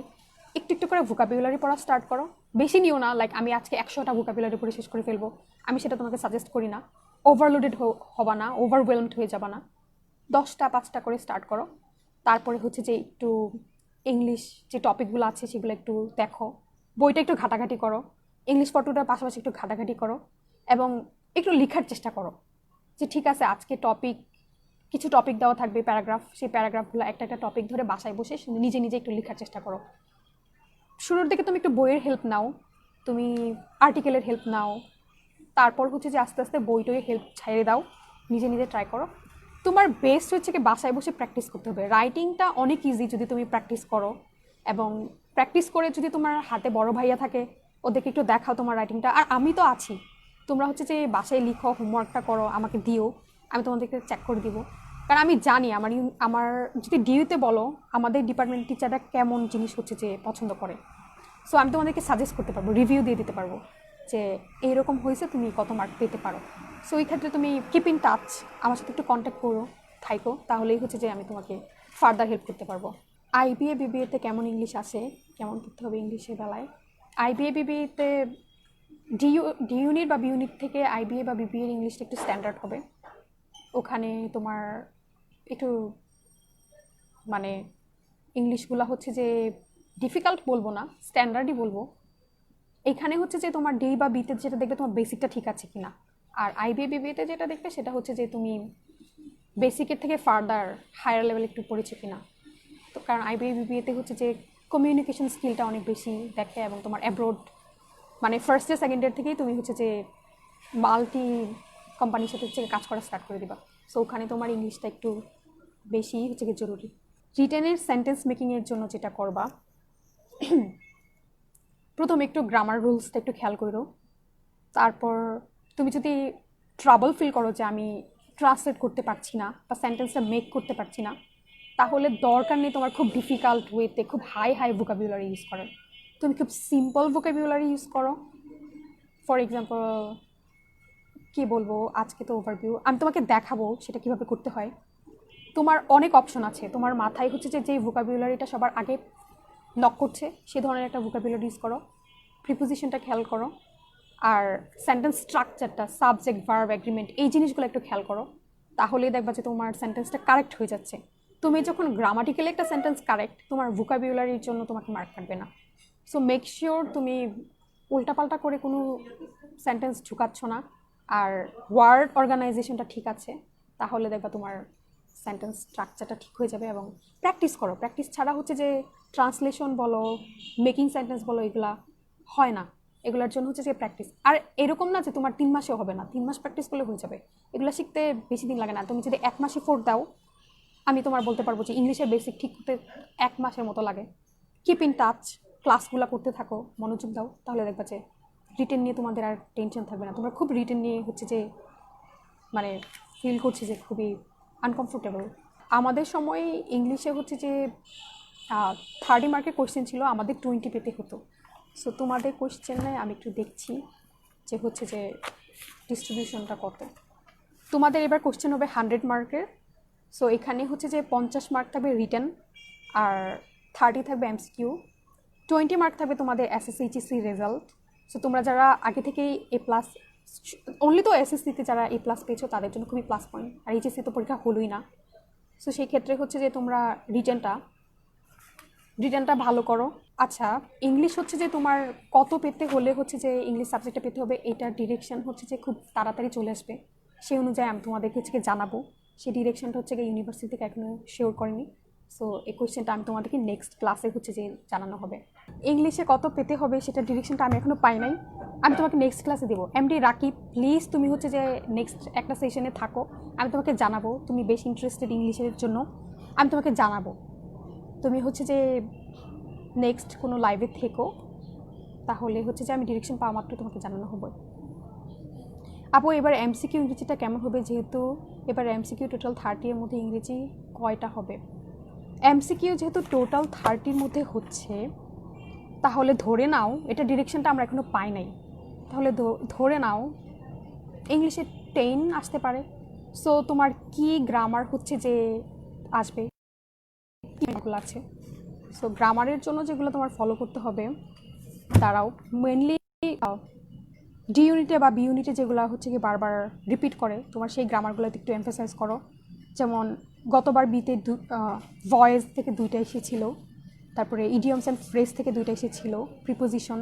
S1: একটু একটু করে ভোকাবুলারি পড়া স্টার্ট করো। বেশি নিও না, লাইক আমি আজকে 100টা ভোকাবুলারি পড়ে শেষ করে ফেলবো, আমি সেটা তোমাকে সাজেস্ট করি না। ওভারলোডেড হবা না, ওভারওয়েলমড হয়ে যাবা না। 10টা 5টা করে স্টার্ট করো। তারপরে হচ্ছে যে একটু ইংলিশ যে টপিকগুলো আছে সেগুলো একটু দেখো, বইটা একটু ঘাটাঘাটি করো, ইংলিশ পড়াটার পাশাপাশি একটু ঘাটাঘাটি করো এবং একটু লেখার চেষ্টা করো। যে ঠিক আছে, আজকে কিছু টপিক দেওয়া থাকবে, প্যারাগ্রাফ, সেই প্যারাগ্রাফগুলো একটা একটা টপিক ধরে বাসায় বসে নিজে নিজে একটু লেখার চেষ্টা করো। শুরুর দিকে তুমি একটু বইয়ের হেল্প নাও, তুমি আর্টিকেলের হেল্প নাও, তারপর হচ্ছে যে আস্তে আস্তে বইটইয়ের হেল্প ছেড়ে দাও, নিজে নিজে ট্রাই করো। তোমার বেস্ট হচ্ছে কি বাসায় বসে প্র্যাকটিস করতে হবে। রাইটিংটা অনেক ইজি যদি তুমি প্র্যাকটিস করো, এবং প্র্যাকটিস করে যদি তোমার হাতে বড় ভাইয়া থাকে, ওদেরকে একটু দেখাও তোমার রাইটিংটা। আর আমি তো আছি, তোমরা হচ্ছে যে বাসায় লিখো, হোমওয়ার্কটা করো, আমাকে দিও, আমি তোমাদেরকে চেক করে দিব। কারণ আমি জানি আমার যদি ডিউতে বলো, আমাদের ডিপার্টমেন্ট টিচাররা কেমন জিনিস হচ্ছে যে পছন্দ করে। সো আমি তোমাদেরকে সাজেস্ট করতে পারবো, রিভিউ দিয়ে দিতে পারবো যে এইরকম হয়েছে, তুমি কত মার্ক পেতে পারো। সো এই ক্ষেত্রে তুমি কিপ ইন টাচ, আমার সাথে একটু কন্ট্যাক্ট করো, থাইকো, তাহলেই হচ্ছে যে আমি তোমাকে ফার্দার হেল্প করতে পারবো। আইবিএ বিবিএতে কেমন ইংলিশ আসে, কেমন করতে হবে ইংলিশের বেলায়? আইবিএ বিবিএতে ডি ইউনিট বা বি ইউনিট থেকে আইবিএ বা বিবিএর ইংলিশটা একটু স্ট্যান্ডার্ড হবে। ওখানে তোমার একটু মানে ইংলিশগুলো হচ্ছে যে ডিফিকাল্ট বলবো না, স্ট্যান্ডার্ডই বলবো। এখানে হচ্ছে যে তোমার ডি বা বিতে যেটা দেখবে তোমার বেসিকটা ঠিক আছে কিনা, আর আইবিএ বিবিএতে যেটা দেখবে সেটা হচ্ছে যে তুমি বেসিকের থেকে ফার্দার হায়ার লেভেল একটু পড়েছো কিনা। তো কারণ আইবিএ বিবিএতে হচ্ছে যে কমিউনিকেশন স্কিলটা অনেক বেশি দেখে, এবং তোমার অ্যাব্রোড মানে ফার্স্ট ইয়ার সেকেন্ড ইয়ার থেকেই তুমি হচ্ছে যে মাল্টি কোম্পানির সাথে হচ্ছে কাজ করা স্টার্ট করে দিবা। সো ওখানে তোমার ইংলিশটা একটু বেশি হচ্ছে কি জরুরি। রিটেনের সেন্টেন্স মেকিংয়ের জন্য যেটা করবা, প্রথম একটু গ্রামার রুলসটা একটু খেয়াল করো। তারপর তুমি যদি ট্রাবল ফিল করো যে আমি ট্রান্সলেট করতে পারছি না বা সেন্টেন্সটা মেক করতে পারছি না, তাহলে দরকার নেই তোমার খুব ডিফিকাল্ট ওয়েতে খুব হাই হাই ভোকাবুলারি ইউজ করার। তুমি খুব সিম্পল ভোকাবুলারি ইউজ করো। ফর এক্সাম্পল কী বলবো, আজকে তো ওভারভিউ আমি তোমাকে দেখাবো সেটা কীভাবে করতে হয়। তোমার অনেক অপশন আছে, তোমার মাথায় হচ্ছে যে যেই ভোকাবুলারিটা সবার আগে নক করছে সে ধরনের একটা ভোকাবুলারি ইউজ করো, প্রিপোজিশনটা খেয়াল করো, আর সেন্টেন্স স্ট্রাকচারটা, সাবজেক্ট ভার্ব এগ্রিমেন্ট, এই জিনিসগুলো একটু খেয়াল করো, তাহলেই দেখবা যে তোমার সেন্টেন্সটা কারেক্ট হয়ে যাচ্ছে। তুমি যখন গ্রামাটিক্যালি একটা সেন্টেন্স কারেক্ট, তোমার ভোকাবুলারির জন্য তোমাকে মার্ক কাটবে না। সো মেক শিওর তুমি উল্টাপাল্টা করে কোনো সেন্টেন্স ঢুকাচ্ছ না, আর ওয়ার্ড অর্গানাইজেশনটা ঠিক আছে, তাহলে দেখবা তোমার সেন্টেন্স স্ট্রাকচারটা ঠিক হয়ে যাবে। এবং প্র্যাকটিস করো, প্র্যাকটিস ছাড়া হচ্ছে যে ট্রান্সলেশন বলো, মেকিং সেন্টেন্স বলো, এগুলা হয় না। এগুলোর জন্য হচ্ছে যে প্র্যাকটিস। আর এরকম না যে তোমার 3 মাসেও হবে না, 3 মাস প্র্যাকটিস করলে হয়ে যাবে। এগুলো শিখতে বেশি দিন লাগে না। তুমি যদি 1 মাসে ফোর্থ দাও, আমি তোমার বলতে পারবো যে ইংলিশের বেসিক ঠিক করতে 1 মাসের মতো লাগে। কিপ ইন টাচ, ক্লাসগুলো করতে থাকো, মনোযোগ দাও, তাহলে দেখবা যে রিটেন নিয়ে তোমাদের আর টেনশন থাকবে না। তোমরা খুব রিটেন নিয়ে হচ্ছে যে মানে ফিল করছি যে খুবই আনকমফোর্টেবল। আমাদের সময় ইংলিশে হচ্ছে যে 30 মার্কের কোয়েশ্চেন ছিল, আমাদের 20 পেতে হতো। সো তোমাদের কোয়েশ্চেনে আমি একটু দেখছি যে হচ্ছে যে ডিস্ট্রিবিউশনটা কত। তোমাদের এবার কোয়েশ্চেন হবে 100 মার্কের। সো এখানে হচ্ছে যে 50 মার্ক থাকবে রিটেন, আর 30 থাকবে এমসিকিউ, 20 মার্ক থাকবে তোমাদের এসএসসি এইচএসসি রেজাল্ট। সো তোমরা যারা আগে থেকেই এ প্লাস, অনলি তো এসএসসিতে যারা এ প্লাস পেয়েছো তাদের জন্য খুবই প্লাস পয়েন্ট, আর এইচএসসি তো পরীক্ষা হলোই না। সো সেই ক্ষেত্রে হচ্ছে যে তোমরা রিটেনটা ভালো করো। আচ্ছা, ইংলিশ হচ্ছে যে তোমার কত পেতে হলে হচ্ছে যে ইংলিশ সাবজেক্টটা পেতে হবে, এটার ডিরেকশন হচ্ছে যে খুব তাড়াতাড়ি চলে আসবে। সেই অনুযায়ী আমি তোমাদেরকে হচ্ছে জানাবো। সেই ডিরেকশনটা হচ্ছে গিয়ে ইউনিভার্সিটি থেকে এখনও শিওর করেনি। সো এই কোয়েশ্চেনটা আমি তোমাদেরকে নেক্সট ক্লাসে হচ্ছে যে জানানো হবে। ইংলিশে কত পেতে হবে সেটা ডিরেকশনটা আমি এখনও পাই নাই, আমি তোমাকে নেক্সট ক্লাসে দেবো। এমডি রাকিব, প্লিজ তুমি হচ্ছে যে নেক্সট একটা সেশনে থাকো, আমি তোমাকে জানাবো। তুমি বেশি ইন্টারেস্টেড ইংলিশের জন্য, আমি তোমাকে জানাবো। তুমি হচ্ছে যে নেক্সট কোনো লাইভে থেকো, তাহলে হচ্ছে যে আমি ডিরেকশন পাওয়া মাত্র তোমাকে জানানো হবে। আপু এবার এমসিকিউ ইংরেজিটা কেমন হবে, যেহেতু এবার এমসিকিউ টোটাল 30 এর মধ্যে ইংরেজি কয়টা হবে? এমসিকিউ যেহেতু টোটাল 30-র মধ্যে হচ্ছে, তাহলে ধরে নাও, এটা ডিরেকশনটা আমরা এখনও পাই নাই, তাহলে ধরে নাও ইংলিশে 10 আসতে পারে। সো তোমার কি গ্রামার হচ্ছে যে আসবে, কীগুলো আছে। সো গ্রামারের জন্য যেগুলো তোমার ফলো করতে হবে, তারাও মেনলি ডি ইউনিটে বা বি ইউনিটে যেগুলো হচ্ছে কি বারবার রিপিট করে, তোমার সেই গ্রামারগুলোতে একটু এমফাসাইজ করো। যেমন গতবার বিতে ভয়েস থেকে 2টা এসেছিল, তারপরে ইডিয়মস অ্যান্ড ফ্রেজ থেকে 2টা এসেছিল, প্রিপোজিশন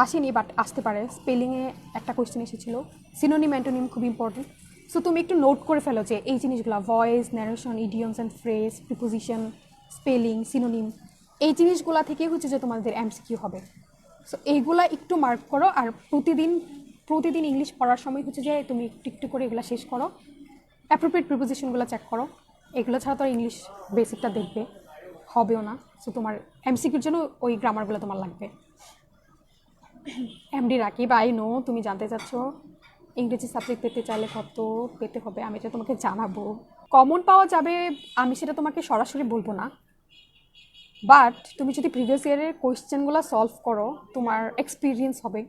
S1: আসেনি বাট আসতে পারে, স্পেলিংয়ে একটা কোয়েশ্চেন এসেছিল, সিনোনিম অ্যান্টোনিম খুব ইম্পর্টেন্ট। সো তুমি একটু নোট করে ফেলো যে এই জিনিসগুলো voice, narration, idioms and phrase, preposition, spelling, synonym, এই জিনিসগুলো থেকে হচ্ছে যে তোমাদের এমসিকিউ হবে। সো এইগুলা একটু মার্ক করো, আর প্রতিদিন ইংলিশ পড়ার সময় হচ্ছে যে তুমি একটু একটু করে এগুলো শেষ করো, অ্যাপ্রোপ্রিয়েট প্রিপোজিশনগুলো চেক করো। এগুলো ছাড়া তো ইংলিশ বেসিকটা দেখবে হবেও না। সো তোমার এমসিকিউর জন্য ওই গ্রামারগুলো তোমার লাগবে। এমডি রাকিব, আই নো তুমি জানতে চাচ্ছ ইংরেজি সাবজেক্ট পেতে চাইলে কত পেতে হবে, আমি এটা তোমাকে জানাবো। কমন পাওয়া যাবে আমি সেটা তোমাকে সরাসরি বলবো না, বাট তুমি যদি প্রিভিয়াস ইয়ারের কোয়েশ্চেনগুলো সলভ করো, তোমার এক্সপিরিয়েন্স হবে,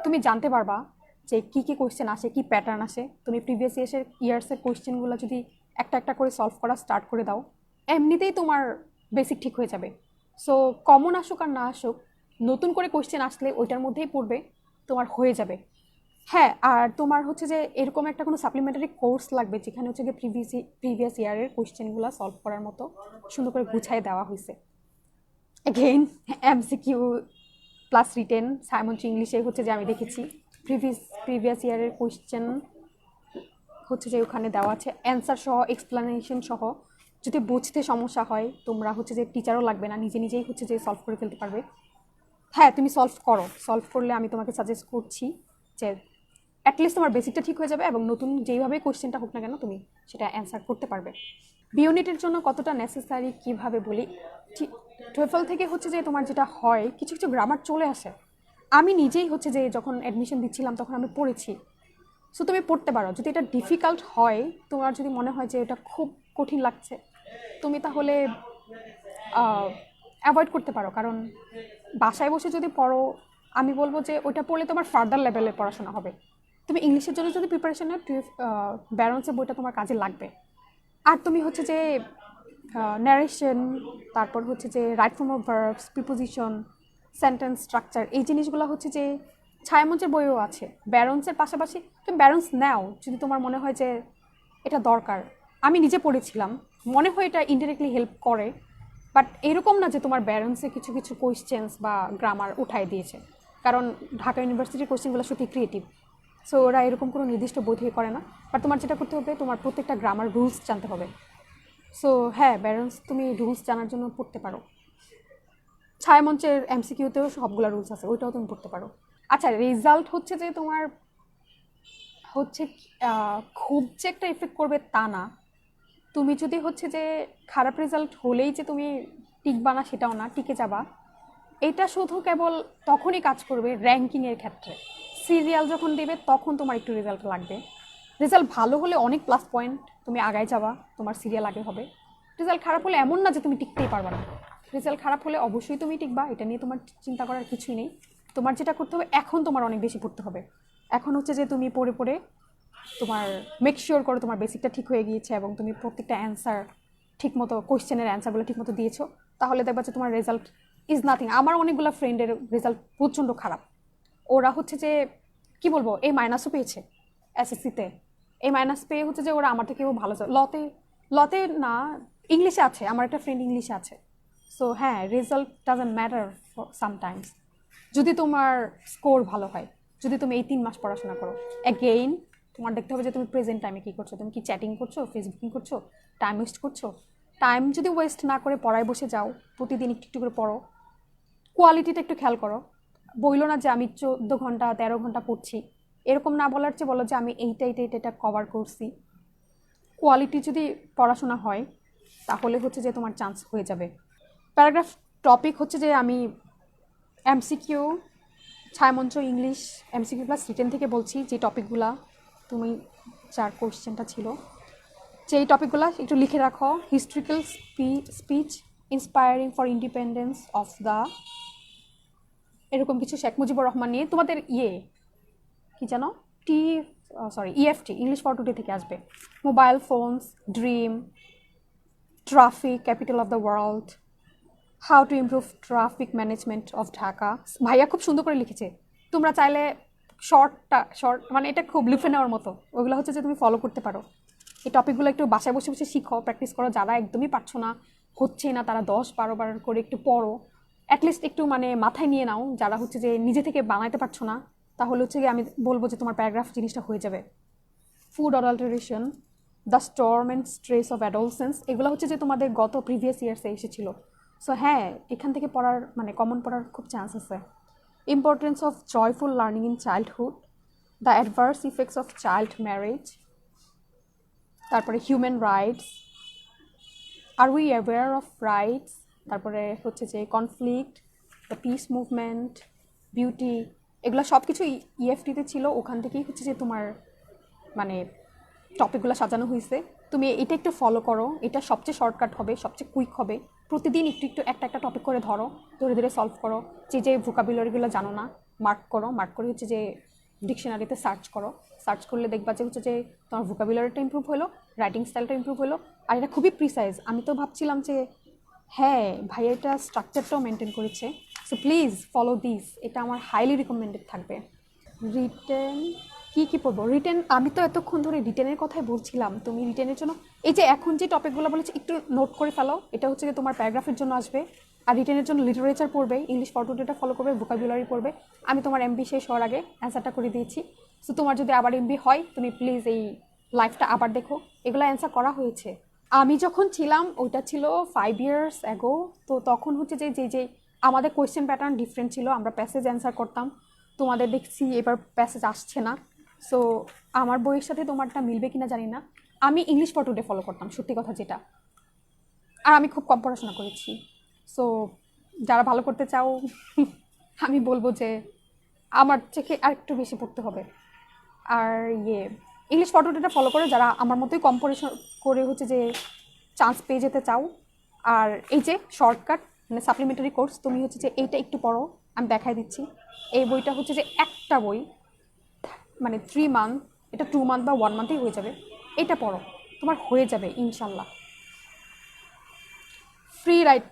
S1: তুমি জানতে পারবা যে কী কী কোয়েশ্চেন আসে, কী প্যাটার্ন আসে। তুমি প্রিভিয়াস ইয়ার্সের কোয়েশ্চেনগুলো যদি একটা একটা করে সলভ করা স্টার্ট করে দাও, এমনিতেই তোমার বেসিক ঠিক হয়ে যাবে। সো কমন আসুক আর না আসুক, নতুন করে কোয়েশ্চেন আসলে ওইটার মধ্যেই পড়বে, তোমার হয়ে যাবে। হ্যাঁ, আর তোমার হচ্ছে যে এরকম একটা কোনো সাপ্লিমেন্টারি কোর্স লাগবে যেখানে হচ্ছে গিয়ে প্রিভিয়াস ইয়ারের কোয়েশ্চেনগুলো সলভ করার মতো সুন্দর করে গুছাই দেওয়া হয়েছে। Again MCQ plus written Simon ইংলিশে হচ্ছে যে আমি দেখেছি প্রিভিয়াস ইয়ারের কোয়েশ্চেন হচ্ছে যে ওখানে দেওয়া আছে অ্যান্সার সহ, এক্সপ্লানেশন সহ। যদি বুঝতে সমস্যা হয়, তোমরা হচ্ছে যে টিচারও লাগবে না, নিজে নিজেই হচ্ছে যে সলভ করে ফেলতে পারবে। হ্যাঁ, তুমি সলভ করলে আমি তোমাকে সাজেস্ট করছি যে অ্যাটলিস্ট তোমার বেসিকটা ঠিক হয়ে যাবে, এবং নতুন যেইভাবে কোয়েশ্চেনটা হোক না কেন তুমি সেটা অ্যান্সার করতে পারবে। বি ইউনিটের জন্য কতটা নেসেসারি কীভাবে বলি, টোয়েফল থেকে হচ্ছে যে তোমার যেটা হয়, কিছু কিছু গ্রামার চলে আসে। আমি নিজেই হচ্ছে যে যখন অ্যাডমিশন দিচ্ছিলাম তখন আমি পড়েছি। সো তুমি পড়তে পারো। যদি এটা ডিফিকাল্ট হয়, তোমার যদি মনে হয় যে এটা খুব কঠিন লাগছে, তুমি তাহলে অ্যাভয়েড করতে পারো। কারণ বাসায় বসে যদি পড়ো, আমি বলবো যে ওটা পড়লে তোমার ফার্দার লেভেলের পড়াশোনা হবে। তুমি ইংলিশের জন্য যদি প্রিপারেশন নাও, ব্যারন্সের বইটা তোমার কাজে লাগবে। আর তুমি হচ্ছে যে ন্যারেশন, তারপর হচ্ছে যে right form of verbs, preposition, sentence structure, এই জিনিসগুলো হচ্ছে যে ছায়ামঞ্চের বইও আছে। ব্যারন্সের পাশাপাশি তুমি ব্যারন্স নাও যদি তোমার মনে হয় যে এটা দরকার। আমি নিজে পড়েছিলাম, মনে হয় এটা ইনডিরেক্টলি হেল্প করে, বাট এরকম না যে তোমার ব্যারন্সে কিছু কিছু কোয়েশ্চেন্স বা গ্রামার উঠাই দিয়েছে, কারণ ঢাকা ইউনিভার্সিটির কোয়েশ্চেনগুলো সত্যি ক্রিয়েটিভ। সো ওরা এরকম কোনো নির্দিষ্ট বই থেকে করে না, বাট তোমার যেটা করতে হবে তোমার প্রত্যেকটা গ্রামার রুলস জানতে হবে। সো হ্যাঁ, ব্যারন্স তুমি রুলস জানার জন্য পড়তে পারো। ছায়ামঞ্চের এমসিকিউতেও সবগুলো রুলস আছে, ওইটাও তুমি পড়তে পারো। আচ্ছা, রেজাল্ট হচ্ছে যে তোমার হচ্ছে খুব যে একটা এফেক্ট করবে তা না। তুমি যদি হচ্ছে যে খারাপ রেজাল্ট হলেই যে তুমি টিকবা না সেটাও না, টিকে যাবা। এটা শুধু কেবল তখনই কাজ করবে র্যাঙ্কিংয়ের ক্ষেত্রে। সিরিয়াল যখন দেবে তখন তোমার একটু রেজাল্ট লাগবে। রেজাল্ট ভালো হলে অনেক প্লাস পয়েন্ট, তুমি আগায় যাবা, তোমার সিরিয়াল আগে হবে। রেজাল্ট খারাপ হলে এমন না যে তুমি টিকতেই পারবা না। রেজাল্ট খারাপ হলে অবশ্যই তুমি টিকবা, এটা নিয়ে তোমার চিন্তা করার কিছুই নেই। তোমার যেটা করতে হবে, এখন তোমার অনেক বেশি পড়তে হবে। এখন হচ্ছে যে তুমি পড়ে পড়ে তোমার মেক শিওর করো তোমার বেসিকটা ঠিক হয়ে গিয়েছে এবং তুমি প্রত্যেকটা অ্যান্সার ঠিকমতো, কোয়েশ্চেনের অ্যান্সারগুলো ঠিকমতো দিয়েছো। তাহলে দেখবা যে তোমার রেজাল্ট ইজ নাথিং। আমার অনেকগুলো ফ্রেন্ডের রেজাল্ট প্রচণ্ড খারাপ। ওরা হচ্ছে যে কি বলবো, এই মাইনাসও পেয়েছে এসএসসিতে। এই মাইনাস পেয়ে হচ্ছে যে ওরা আমার থেকেও ভালো যায়। লতে লতে না, ইংলিশে আছে, আমার একটা ফ্রেন্ড ইংলিশে আছে। সো হ্যাঁ, result doesn't matter for sometimes, যদি তোমার স্কোর ভালো হয়, যদি তুমি এই 3 মাস পড়াশোনা করো। অ্যাগেইন তোমার দেখতে হবে যে তুমি প্রেজেন্ট টাইমে কী করছো। তুমি কি চ্যাটিং করছো, ফেসবুকিং করছো, টাইম ওয়েস্ট করছো? টাইম যদি ওয়েস্ট না করে পড়ায় বসে যাও, প্রতিদিন একটু একটু করে পড়ো, কোয়ালিটিটা একটু খেয়াল করো। বইলো না যে আমি 14 ঘন্টা 13 ঘন্টা পড়ছি, এরকম না বলার চেয়ে বলো যে আমি এইটা কভার করছি। কোয়ালিটি যদি পড়াশোনা হয় তাহলে হচ্ছে যে তোমার চান্স হয়ে যাবে। প্যারাগ্রাফ টপিক হচ্ছে যে আমি এমসিকিউ, ছায়ামঞ্চ ইংলিশ এমসিকিউ প্লাস রিটেন থেকে বলছি, যে টপিকগুলা তুমি, যার কোয়েশ্চেনটা ছিল, যেই টপিকগুলো একটু লিখে রাখো। Historical speech inspiring for independence of the, এরকম কিছু শেখ মুজিবুর রহমান নিয়ে তোমাদের কি জানো, টি ইএফটি, ইংলিশ ফর টুডে থেকে আসবে। Mobile phones, dream, traffic, capital of the world, how to improve traffic management of Dhaka. ভাইয়া খুব সুন্দর করে লিখেছে, তোমরা চাইলে শর্ট মানে এটা খুব লিখে নেওয়ার মতো, ওইগুলো হচ্ছে যে তুমি ফলো করতে পারো। এই টপিকগুলো একটু বাসায় বসে বসে শিখো, প্র্যাকটিস করো। যারা একদমই পারছো না, হচ্ছে না, তারা 10-12 বার করে একটু পড়ো। অ্যাটলিস্ট একটু মানে মাথায় নিয়ে নাও। যারা হচ্ছে যে নিজে থেকে বানাইতে পারছো না, তাহলে হচ্ছে গিয়ে আমি বলবো যে তোমার প্যারাগ্রাফ জিনিসটা হয়ে যাবে। Food adulteration, the storm and stress of adolescence, এগুলো হচ্ছে যে তোমাদের গত প্রিভিয়াস ইয়ার্সে এসেছিলো। সো হ্যাঁ, এখান থেকে পড়ার মানে কমন পড়ার খুব চান্স আছে। Importance of joyful learning in childhood, the adverse effects of child marriage, তারপরে হিউম্যান রাইটস, আর উই অ্যাওয়্যার অফ রাইটস, তারপরে হচ্ছে যে conflict, the peace movement, beauty, এগুলো সব কিছু ইএফটিতে ছিল। ওখান থেকেই হচ্ছে যে তোমার মানে টপিকগুলো সাজানো হয়েছে। তুমি এটা একটু ফলো করো, এটা সবচেয়ে শর্টকাট হবে, সবচেয়ে কুইক হবে। প্রতিদিন একটু একটু একটা টপিক করে ধরো, ধীরে ধীরে সলভ করো। যে ভোকাবুলারিগুলো জানো না, মার্ক করো, মার্ক করে হচ্ছে যে ডিকশনারিতে সার্চ করো। সার্চ করলে দেখবা যে হচ্ছে যে তোমার ভোকাবুলারিটা ইমপ্রুভ হলো, রাইটিং স্টাইলটা ইমপ্রুভ হলো। আর এটা খুবই প্রিসাইজ। আমি তো ভাবছিলাম যে হ্যাঁ ভাইয়া এটা স্ট্রাকচারটাও মেনটেন করেছে। সো প্লিজ ফলো দিস, এটা আমার হাইলি রিকমেন্ডেড থাকবে। রিটেন কী পড়বো? রিটেন আমি তো এতক্ষণ ধরে রিটেনের কথাই বলছিলাম। তুমি রিটেনের জন্য এই যে এখন যে টপিকগুলো বলেছি একটু নোট করে ফেলো। এটা হচ্ছে যে তোমার প্যারাগ্রাফের জন্য আসবে। আর রিটেনের জন্য লিটারেচার পড়বে, ইংলিশ ফর টুডেটা ফলো করবে, ভোকাবুলারি পড়বে। আমি তোমার এমবি শেষ হওয়ার আগে অ্যান্সারটা করে দিয়েছি। সো তোমার যদি আবার এমবি হয়, তুমি প্লিজ এই লাইফটা আবার দেখো, এগুলো অ্যান্সার করা হয়েছে। আমি যখন ছিলাম ওইটা ছিল 5 years ago। তো তখন হচ্ছে যে আমাদের কোয়েশ্চেন প্যাটার্ন ডিফারেন্ট ছিল, আমরা প্যাসেজ অ্যান্সার করতাম। তোমাদের দেখছি এবার প্যাসেজ আসছে না। সো আমার বইয়ের সাথে তোমারটা মিলবে কিনা জানি না। আমি ইংলিশ ফর টুডে ফলো করতাম, সত্যি কথা যেটা। আর আমি খুব কম পড়াশোনা করেছি। সো যারা ভালো করতে চাও আমি বলবো যে আমার থেকে আর একটু বেশি পড়তে হবে। আর ইংলিশ ফর টুডেটা ফলো করে যারা আমার মতোই কম পড়াশোনা করে হচ্ছে যে চান্স পেয়ে যেতে চাও। আর এই যে শর্টকাট মানে সাপ্লিমেন্টারি কোর্স, তুমি হচ্ছে যে এইটা একটু পড়ো, আমি দেখাই দিচ্ছি। এই বইটা হচ্ছে যে একটা বই, মানে 3 মান্থ, এটা 2 মান্থ বা 1 মান্থেই হয়ে যাবে। এটা পড়ো, তোমার হয়ে যাবে ইনশাল্লাহ।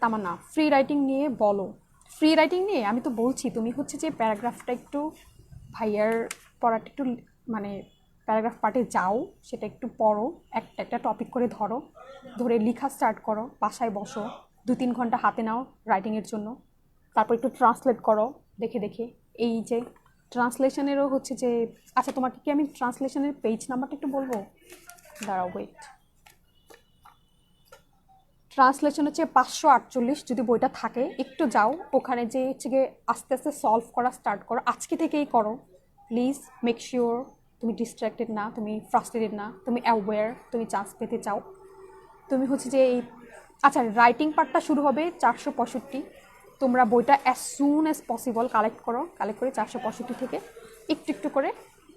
S1: তামান্না ফ্রি রাইটিং নিয়ে বলো। ফ্রি রাইটিং নিয়ে আমি তো বলছি, তুমি হচ্ছে যে প্যারাগ্রাফটা একটু ভাইয়ার পড়াটা একটু মানে প্যারাগ্রাফ পার্টে যাও, সেটা একটু পড়ো, একটা একটা টপিক করে ধরে লেখা স্টার্ট করো, বাসায় বসো, 2-3 ঘন্টা হাতে নাও রাইটিংয়ের জন্য, তারপর একটু ট্রান্সলেট করো দেখে দেখে। এই যে ট্রান্সলেশনেরও হচ্ছে যে, আচ্ছা তোমাকে কি আমি ট্রান্সলেশনের পেজ নাম্বারটা একটু বলবো? দাঁড়াও, ওয়েট। ট্রান্সলেশন হচ্ছে 548, যদি বইটা থাকে একটু যাও ওখানে, যে হচ্ছে গিয়ে আস্তে আস্তে সলভ করা স্টার্ট করো, আজকে থেকেই করো প্লিজ। মেক শিওর তুমি ডিস্ট্র্যাক্টেড না, তুমি ফ্রাস্ট্রেটেড না, তুমি অ্যাওয়্যার, তুমি চান্স পেতে চাও। তুমি হচ্ছে যে এই, আচ্ছা রাইটিং পার্টটা শুরু হবে 465। তোমরা বইটা as soon as possible collect করে 465 থেকে একটু একটু করে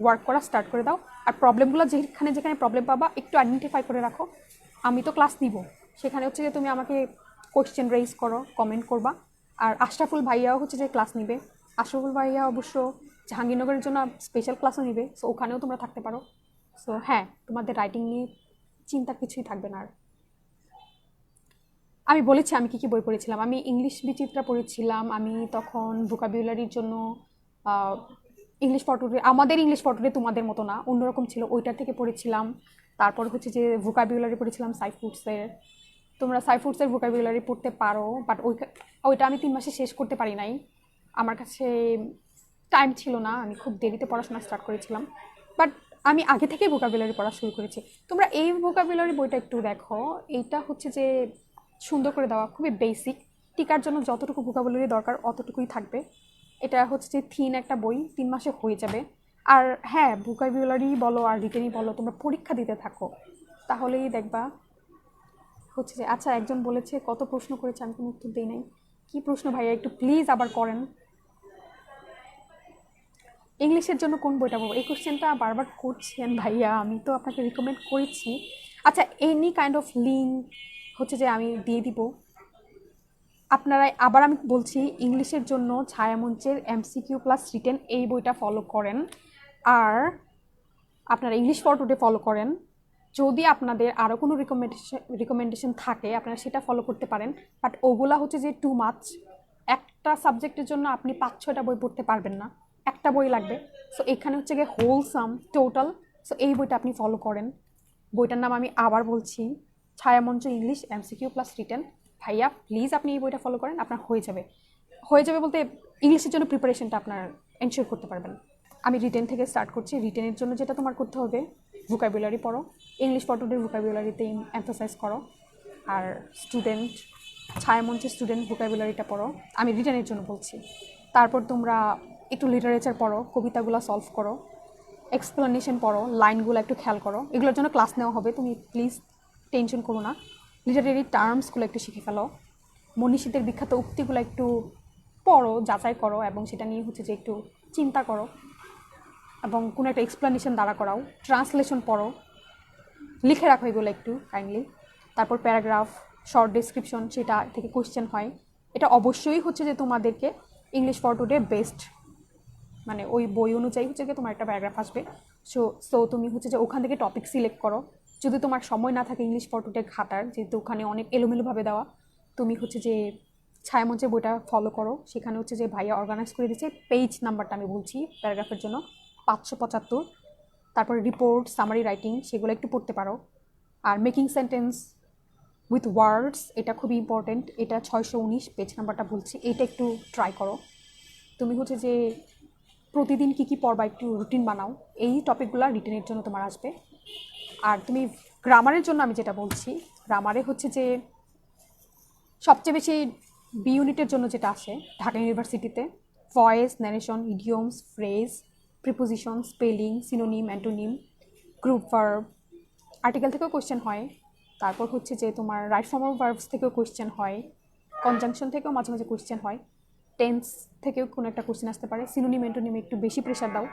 S1: ওয়ার্ক করা স্টার্ট করে দাও। আর প্রবলেমগুলো যেখানে যেখানে প্রবলেম পাবা একটু আইডেন্টিফাই করে রাখো। আমি তো ক্লাস নিব, সেখানে হচ্ছে যে তুমি আমাকে কোয়েশ্চেন রেইজ করো, কমেন্ট করবা। আর আশরাফুল ভাইয়াও হচ্ছে যে ক্লাস নিবে। আশরাফুল ভাইয়া অবশ্য জাহাঙ্গীরনগরের জন্য স্পেশাল ক্লাসও নিবে, সো ওখানেও তোমরা থাকতে পারো। সো হ্যাঁ, তোমাদের রাইটিং নিয়ে চিন্তা কিছুই থাকবে না আর। আমি বলেছি আমি কী কী বই পড়েছিলাম। আমি ইংলিশ বিচিত্রা পড়েছিলাম, আমি তখন ভোকাবুলারির জন্য ইংলিশ ফটোরে, আমাদের ইংলিশ ফটোরে তোমাদের মতো না, অন্যরকম ছিল, ওইটার থেকে পড়েছিলাম। তারপর হচ্ছে যে ভোকাবুলারি পড়েছিলাম সাইফুডসের। তোমরা সাইফুডসের ভোকাবুলারি পড়তে পারো, বাট ওইটা আমি 3 মাসে শেষ করতে পারি নাই, আমার কাছে টাইম ছিল না, আমি খুব দেরিতে পড়াশোনা স্টার্ট করেছিলাম। বাট আমি আগে থেকেই ভোকাবুলারি পড়া শুরু করেছি। তোমরা এই ভোকাবুলারি বইটা একটু দেখো, এইটা হচ্ছে যে সুন্দর করে দেওয়া, খুবই বেসিক, টিকার জন্য যতটুকু ভোকাবুলারি দরকার অতটুকুই থাকবে। এটা হচ্ছে যে থিন একটা বই, 3 মাসে হয়ে যাবে। আর হ্যাঁ, ভোকাবুলারি বলো আর রিটেনই বলো, তোমরা পরীক্ষা দিতে থাকো, তাহলেই দেখবা হচ্ছে যে। আচ্ছা, একজন বলেছে কত প্রশ্ন করেছে, আমি কোনো উত্তর দিই নাই। কি প্রশ্ন ভাইয়া, একটু প্লিজ আবার করেন। ইংলিশের জন্য কোন বইটা বলবো, এই কোশ্চেনটা বারবার করছেন ভাইয়া, আমি তো আপনাকে রিকমেন্ড করেছি। আচ্ছা, এনি কাইন্ড অফ লিঙ্ক হচ্ছে যে আমি দিয়ে দিব আপনারা। আবার আমি বলছি, ইংলিশের জন্য ছায়ামঞ্চের MCQ প্লাস রিটেন এই বইটা ফলো করেন, আর আপনারা ইংলিশ ফর টুডে ফলো করেন। যদি আপনাদের আরও কোনো রিকমেন্ডেশন থাকে আপনারা সেটা ফলো করতে পারেন, বাট ওগুলা হচ্ছে যে টু মাচ। একটা সাবজেক্টের জন্য আপনি 5-6টা বই পড়তে পারবেন না, একটা বই লাগবে। সো এখানে হচ্ছে গিয়ে হোলসাম টোটাল। সো এই বইটা আপনি ফলো করেন। বইটার নাম আমি আবার বলছি, ছায়ামঞ্চ ইংলিশ MCQ প্লাস রিটেন। ভাইয়া প্লিজ আপনি এই বইটা ফলো করেন, আপনার হয়ে যাবে বলতে ইংলিশের জন্য প্রিপারেশনটা আপনার এনশিওর করতে পারবেন। আমি রিটেন থেকে স্টার্ট করছি। রিটেনের জন্য যেটা তোমার করতে হবে, ভোকাবুলারি পড়ো, ইংলিশ ফর টুডে ভোকাবুলারিতে এমফাসাইজ করো। আর ছায়ামঞ্চের স্টুডেন্ট ভোকাবুলারিটা পড়ো, আমি রিটেনের জন্য বলছি। তারপর তোমরা একটু লিটারেচার পড়ো, কবিতাগুলো সলভ করো, এক্সপ্লেনেশন পড়ো, লাইনগুলো একটু খেয়াল করো। এগুলোর জন্য ক্লাস নেওয়া হবে, তুমি প্লিজ টেনশন করো না। লিটারেরি টার্মসগুলো একটু শিখে ফেলো, মনীষীদের বিখ্যাত উক্তিগুলো একটু পড়ো, যাচাই করো, এবং সেটা নিয়ে হচ্ছে যে একটু চিন্তা করো, এবং কোনো একটা এক্সপ্লেনেশন দাঁড়া করাও। ট্রান্সলেশন পড়ো, লিখে রাখো এগুলো একটু কাইন্ডলি। তারপর প্যারাগ্রাফ, শর্ট ডেসক্রিপশন, সেটা থেকে কোয়েশ্চেন হয়। এটা অবশ্যই হচ্ছে যে তোমাদেরকে ইংলিশ ফর টুডে বেস্ট, মানে ওই বই অনুযায়ী হচ্ছে যে তোমার একটা প্যারাগ্রাফ আসবে। সো তুমি হচ্ছে যে ওখান থেকে টপিক সিলেক্ট করো। যদি তোমার সময় না থাকে ইংলিশ ফর টুডে ঘাটার, যেহেতু ওখানে অনেক এলোমেলোভাবে দেওয়া, তুমি হচ্ছে যে ছায়ামঞ্চের বইটা ফলো করো। সেখানে হচ্ছে যে ভাইয়া অর্গানাইজ করে দিচ্ছে, পেজ নাম্বারটা আমি বলছি প্যারাগ্রাফের জন্য 575। তারপরে রিপোর্ট, সামারি রাইটিং, সেগুলো একটু পড়তে পারো। Are making sentence with words, এটা খুবই ইম্পর্টেন্ট, এটা 619 পেজ নাম্বারটা বলছি, এটা একটু ট্রাই করো। তুমি হচ্ছে যে প্রতিদিন কী কী পড়বা একটু রুটিন বানাও, এই টপিকগুলো রিটেনের জন্য তোমার আসবে। আর তুমি গ্রামারের জন্য আমি যেটা বলছি, গ্রামারে হচ্ছে যে সবচেয়ে বেশি বি ইউনিটের জন্য যেটা আসে ঢাকা ইউনিভার্সিটিতে, voice, narration, idioms, phrase, preposition, spelling, synonym, antonym, group verb, article থেকেও কোয়েশ্চেন হয়। তারপর হচ্ছে যে তোমার রাইট ফর্ম অফ ভার্বস থেকেও কোয়েশ্চেন হয়, কনজাংশন থেকেও মাঝে মাঝে কোয়েশ্চেন হয়, টেন্স থেকেও কোনো একটা কোয়েশ্চেন আসতে পারে। সিনোনিম, অ্যান্টোনিমে একটু বেশি প্রেশার দাও।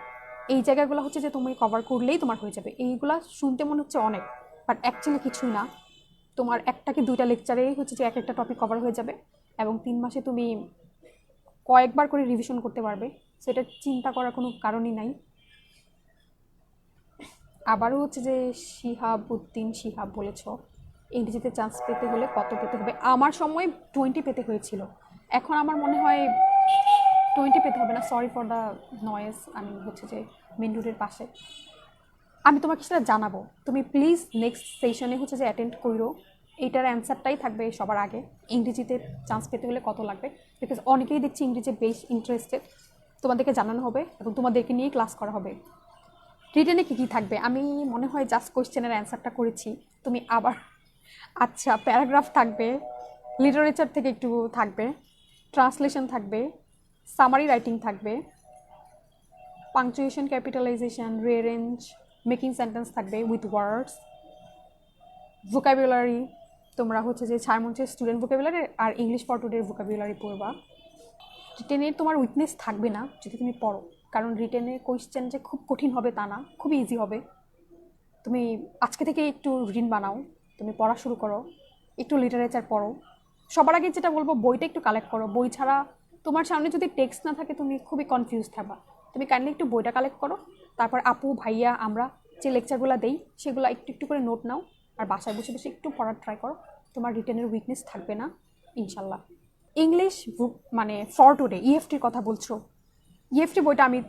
S1: এই জায়গাগুলো হচ্ছে যে তুমি কভার করলেই তোমার হয়ে যাবে। এইগুলা শুনতে মনে হচ্ছে অনেক, বাট অ্যাকচুয়ালি কিছুই না। তোমার একটা কি দুইটা লেকচারেই হচ্ছে যে এক একটা টপিক কভার হয়ে যাবে, এবং 3 মাসে তুমি কয়েকবার করে রিভিশন করতে পারবে। সেটা চিন্তা করার কোনো কারণই নাই। আবারও হচ্ছে যে শিহাব বলেছ ইংরেজিতে চান্স পেতে হলে কত পেতে হবে? আমার সময় 20 পেতে হয়েছিল, এখন আমার মনে হয় 20 পেতে হবে না। সরি ফর দ্য নয়েজ, আমি হচ্ছে যে মেন রোডের পাশে। আমি তোমাকে সেটা জানাবো, তুমি প্লিজ নেক্সট সেশনে হচ্ছে যে অ্যাটেন্ড করো। এইটার অ্যান্সারটাই থাকবে সবার আগে, ইংরেজিতে চান্স পেতে হলে কত লাগবে, বিকজ অনেকেই দেখছি ইংরেজি বেশ ইন্টারেস্টেড। তোমাদেরকে জানানো হবে এবং তোমাদেরকে নিয়ে ক্লাস করা হবে। রিটেনে কী কী থাকবে? আমি মনে হয় জাস্ট কোয়েশ্চেনের অ্যান্সারটা করেছি, তুমি আবার আচ্ছা, প্যারাগ্রাফ থাকবে, লিটারেচার থেকে একটু থাকবে, ট্রান্সলেশন থাকবে, সামারি রাইটিং থাকবে, punctuation, capitalisation, rearrange, making sentence থাকবে উইথ ওয়ার্ডস, ভোকাবুলারি। তোমরা হচ্ছে যে ছায়ামঞ্চের স্টুডেন্ট ভোকাবুলারি আর ইংলিশ ফর টুডের ভোকাবুলারি পড়বা। রিটেনে তোমার উইকনেস থাকবে না যদি তুমি পড়ো, কারণ রিটেনে কোয়েশ্চেন যে খুব কঠিন হবে তা না, খুব ইজি হবে। তুমি আজকে থেকে একটু রিটিন বানাও, তুমি পড়া শুরু করো, একটু লিটারেচার পড়ো। সবার আগে যেটা বলবো, বইটা একটু কালেক্ট করো। বই ছাড়া তোমার সামনে যদি টেক্সট না থাকে তুমি খুবই কনফিউজ থাকবা। তুমি কাইন্ডলি একটু বইটা কালেক্ট করো, তারপর আপু ভাইয়া আমরা যে লেকচারগুলো দেই সেগুলো একটু একটু করে নোট নাও, আর বাসায় বসে বসে একটু পড়ার ট্রাই করো। তোমার রিটেনের উইকনেস থাকবে না ইনশাল্লাহ। ইংলিশ বুক মানে ফর টুডে ইএফটির কথা বলছো? ইএফটি বইটা আমি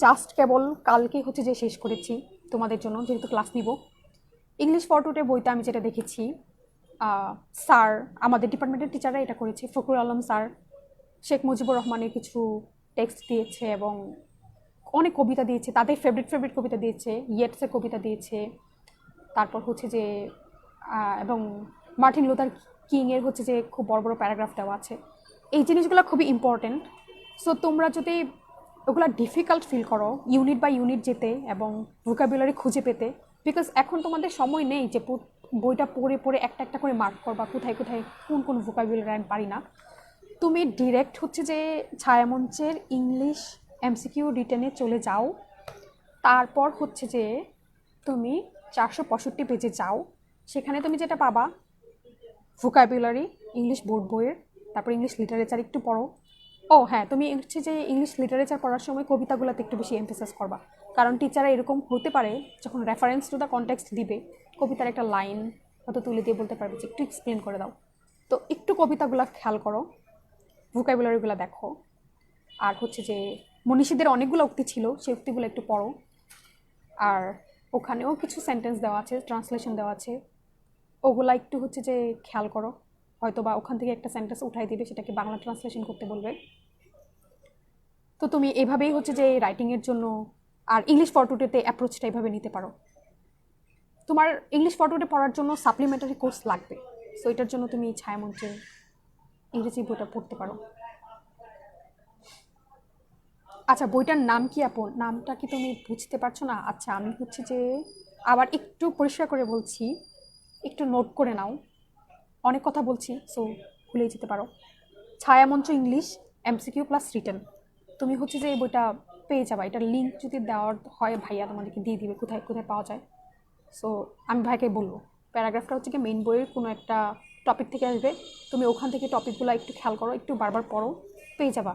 S1: জাস্ট কেবল কালকে হচ্ছে যে শেষ করেছি তোমাদের জন্য, যেহেতু ক্লাস নিব। ইংলিশ ফর টুডে বইটা আমি যেটা দেখেছি, স্যার আমাদের ডিপার্টমেন্টের টিচাররা এটা করেছে। ফখরুল আলম স্যার শেখ মুজিবুর রহমানের কিছু টেক্সট দিয়েছে এবং অনেক কবিতা দিয়েছে, তাদের ফেভারিট কবিতা দিয়েছে, ইয়েটসের কবিতা দিয়েছে। তারপর হচ্ছে যে এবং মার্টিন লুথার কিংয়ের হচ্ছে যে খুব বড় বড় প্যারাগ্রাফ দেওয়া আছে। এই জিনিসগুলো খুবই ইম্পর্টেন্ট। সো তোমরা যদি ওগুলো ডিফিকাল্ট ফিল করো ইউনিট বাই ইউনিট যেতে এবং ভোকাবুলারি খুঁজে পেতে, বিকজ এখন তোমাদের সময় নেই যে বইটা পড়ে পড়ে একটা একটা করে মার্ক করবা কোথায় কোথায় কোন ভোকাবুলারি আমি পারি না। তুমি ডিরেক্ট হচ্ছে যে ছায়ামঞ্চের ইংলিশ এমসিকিউ রিটেনে চলে যাও, তারপর হচ্ছে যে তুমি 465 পেজে যাও। সেখানে তুমি যেটা পাবা ভোকাবুলারি, ইংলিশ বোর্ড বইয়ের, তারপর ইংলিশ লিটারেচার একটু পড়ো। ও হ্যাঁ, তুমি হচ্ছে যে ইংলিশ লিটারেচার পড়ার সময় কবিতাগুলোতে একটু বেশি এমফেসাস করবা, কারণ টিচাররা এরকম হতে পারে যখন রেফারেন্স টু দ্য কনটেক্সট দিবে, কবিতার একটা লাইন হয়তো তুলে দিয়ে বলতে পারবে যে একটু এক্সপ্লেন করে দাও। তো একটু কবিতাগুলো খেয়াল করো, ভোকাবুলারিগুলো দেখো, আর হচ্ছে যে মনীষীদের অনেকগুলো উক্তি ছিল, সেই উক্তিগুলো একটু পড়ো। আর ওখানেও কিছু সেন্টেন্স দেওয়া আছে, ট্রান্সলেশন দেওয়া আছে, ওগুলা একটু হচ্ছে যে খেয়াল করো। হয়তো বা ওখান থেকে একটা সেন্টেন্স উঠাই দিবে, সেটাকে বাংলা ট্রান্সলেশন করতে বলবে। তো তুমি এভাবেই হচ্ছে যে রাইটিংয়ের জন্য আর ইংলিশ ফর টুডেতে অ্যাপ্রোচটা এভাবে নিতে পারো। তোমার ইংলিশ ফর টুডে পড়ার জন্য সাপ্লিমেন্টারি কোর্স লাগবে, সো এটার জন্য তুমি ছায়ামঞ্চের ইংরেজি বইটা পড়তে পারো। আচ্ছা, বইটার নাম কি আপন? নামটা কি তুমি বুঝতে পারছো না? আচ্ছা, আমি হচ্ছে যে আবার একটু পরিষ্কার করে বলছি, একটু নোট করে নাও। অনেক কথা বলছি, সো ভুলেই যেতে পারো। ছায়ামঞ্চ ইংলিশ এমসিকিউ প্লাস রিটেন, তুমি হচ্ছে যে এই বইটা পেয়ে যাবা। এটার লিঙ্ক যদি দেওয়ার হয় ভাইয়া তোমাদেরকে দিয়ে দিবে কোথায় কোথায় পাওয়া যায়। সো আমি ভাইকে বলবো, প্যারাগ্রাফটা হচ্ছে কি মেইন বইয়ের কোনো একটা টপিক থেকে আসবে, তুমি ওখান থেকে টপিকগুলো একটু খেয়াল করো, একটু বারবার পড়ো, পেয়ে যাবা।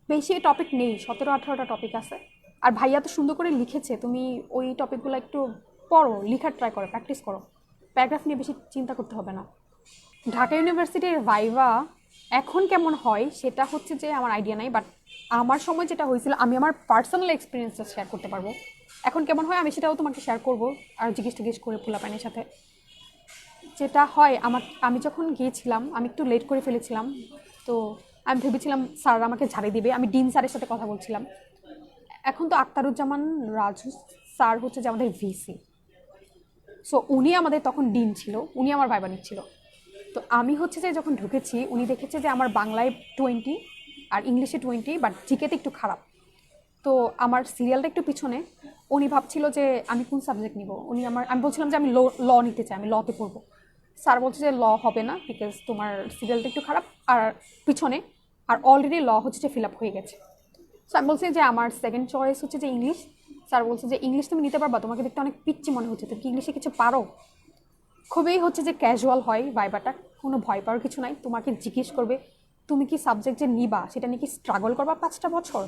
S1: বেশি টপিক নেই, 17-18টা টপিক আছে। আর ভাইয়া তো সুন্দর করে লিখেছে, তুমি ওই টপিকগুলো একটু পড়ো, লিখার ট্রাই করো, প্র্যাকটিস করো। প্যারাগ্রাফ নিয়ে বেশি চিন্তা করতে হবে না। ঢাকা ইউনিভার্সিটির ভাইভা এখন কেমন হয় সেটা হচ্ছে যে আমার আইডিয়া নাই, বাট আমার সময় যেটা হয়েছিল আমি আমার পার্সোনাল এক্সপিরিয়েন্সটা শেয়ার করতে পারবো। এখন কেমন হয় আমি সেটাও তোমাকে শেয়ার করবো, আর জিজ্ঞেস করে পোলাপাইনের সাথে। যেটা হয় আমি যখন গিয়েছিলাম আমি একটু লেট করে ফেলেছিলাম, তো আমি ভেবেছিলাম স্যার আমাকে ঝাড়ি দিবে, আমি ডিন স্যারের সাথে কথা বলছিলাম। এখন তো আক্তারুজ্জামান রাজু স্যার হচ্ছে যে আমাদের ভিসি, সো উনি আমাদের তখন ডিন ছিল, উনি আমার ভাইবা নিচ্ছিল। তো আমি হচ্ছে যে যখন ঢুকেছি উনি দেখেছে যে আমার বাংলায় 20 আর ইংলিশে 20, বাট জিকেতে একটু খারাপ। তো আমার সিরিয়ালটা একটু পিছনে, উনি ভাবছিল যে আমি কোন সাবজেক্ট নিব। আমি বলছিলাম যে আমি ল নিতে চাই, আমি লতে পড়বো। স্যার বলছে যে ল হবে না, বিকজ তোমার সিরিয়ালটা একটু খারাপ আর পিছনে, আর অলরেডি ল হচ্ছে যে ফিল আপ হয়ে গেছে। সো আমি বলছি যে আমার সেকেন্ড চয়েস হচ্ছে যে ইংলিশ। স্যার বলছে যে ইংলিশ তুমি নিতে পারবা, তোমাকে দেখতে অনেক পিচ্ছি মনে হচ্ছে, তুমি কি ইংলিশে কিছু পারো? খুবই হচ্ছে যে ক্যাজুয়াল হয় ভাইবাটা, কোনো ভয় পাওয়ার কিছু নাই। তোমাকে জিজ্ঞেস করবে তুমি কি সাবজেক্ট যে নিবা সেটা নিয়ে কি স্ট্রাগল করবা 5টা বছর,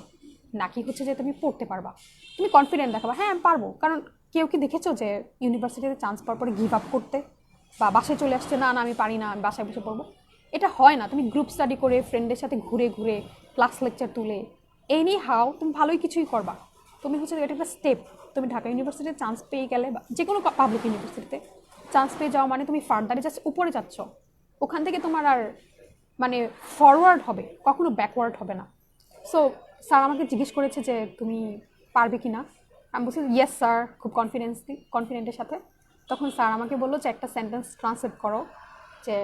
S1: নাকি হচ্ছে যে তুমি পড়তে পারবা। তুমি কনফিডেন্ট দেখাবা হ্যাঁ আমি পারবো, কারণ কেউ কি দেখেছো যে ইউনিভার্সিটিতে চান্স পাওয়ার পরে গিভ আপ করতে বা বাসায় চলে আসছে, না না আমি পারি না, আমি বাসায় বসে পড়বো? এটা হয় না। তুমি গ্রুপ স্টাডি করে ফ্রেন্ডের সাথে ঘুরে ঘুরে ক্লাস লেকচার তুলে এনি হাও তুমি ভালোই কিছুই করবা। তুমি হচ্ছে এটা একটা স্টেপ। তুমি ঢাকা ইউনিভার্সিটিতে চান্স পেয়ে গেলে বা যে কোনো পাবলিক ইউনিভার্সিটিতে চান্স পেয়ে যাওয়া মানে তুমি ফার্দারে জাস্ট উপরে যাচ্ছ। ওখান থেকে তোমার আর মানে ফরওয়ার্ড হবে, কখনো ব্যাকওয়ার্ড হবে না। সো স্যার আমাকে জিজ্ঞেস করেছে যে তুমি পারবে কি না। আমি বলছি ইয়েস স্যার, খুব কনফিডেন্টের সাথে। তখন স্যার আমাকে বললো যে একটা সেন্টেন্স ট্রান্সলেট করো যে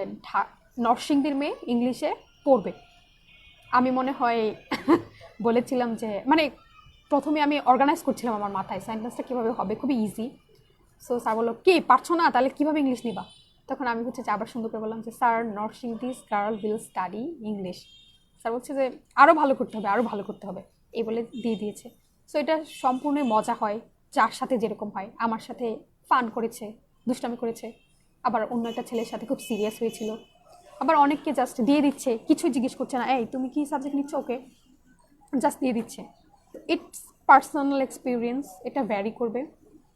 S1: নরসিংদীর মেয়ে ইংলিশে পড়বে। আমি মনে হয় বলেছিলাম যে মানে প্রথমে আমি অর্গানাইজ করছিলাম আমার মাথায় সেন্টেন্সটা কীভাবে হবে, খুবই ইজি। সো স্যার বললো কি পারছো না, তাহলে কীভাবে ইংলিশ নিবা? তখন আমি হচ্ছে যে আবার সুন্দর করে বললাম যে sir Narsingdi's girl will study English. Sir বলছে যে আরও ভালো করতে হবে, আরও ভালো করতে হবে, এই বলে দিয়ে দিয়েছে। সো এটা সম্পূর্ণই মজা হয়, যার সাথে যেরকম হয়। আমার সাথে ফান করেছে, দুষ্টামি করেছে, আবার অন্য একটা ছেলের সাথে খুব সিরিয়াস হয়েছিল, আবার অনেককে জাস্ট দিয়ে দিচ্ছে, কিছুই জিজ্ঞেস করছে না, এই তুমি কি সাবজেক্ট নিচ্ছ, ওকে জাস্ট দিয়ে দিচ্ছে। ইটস পার্সোনাল এক্সপিরিয়েন্স, এটা ভ্যারি করবে।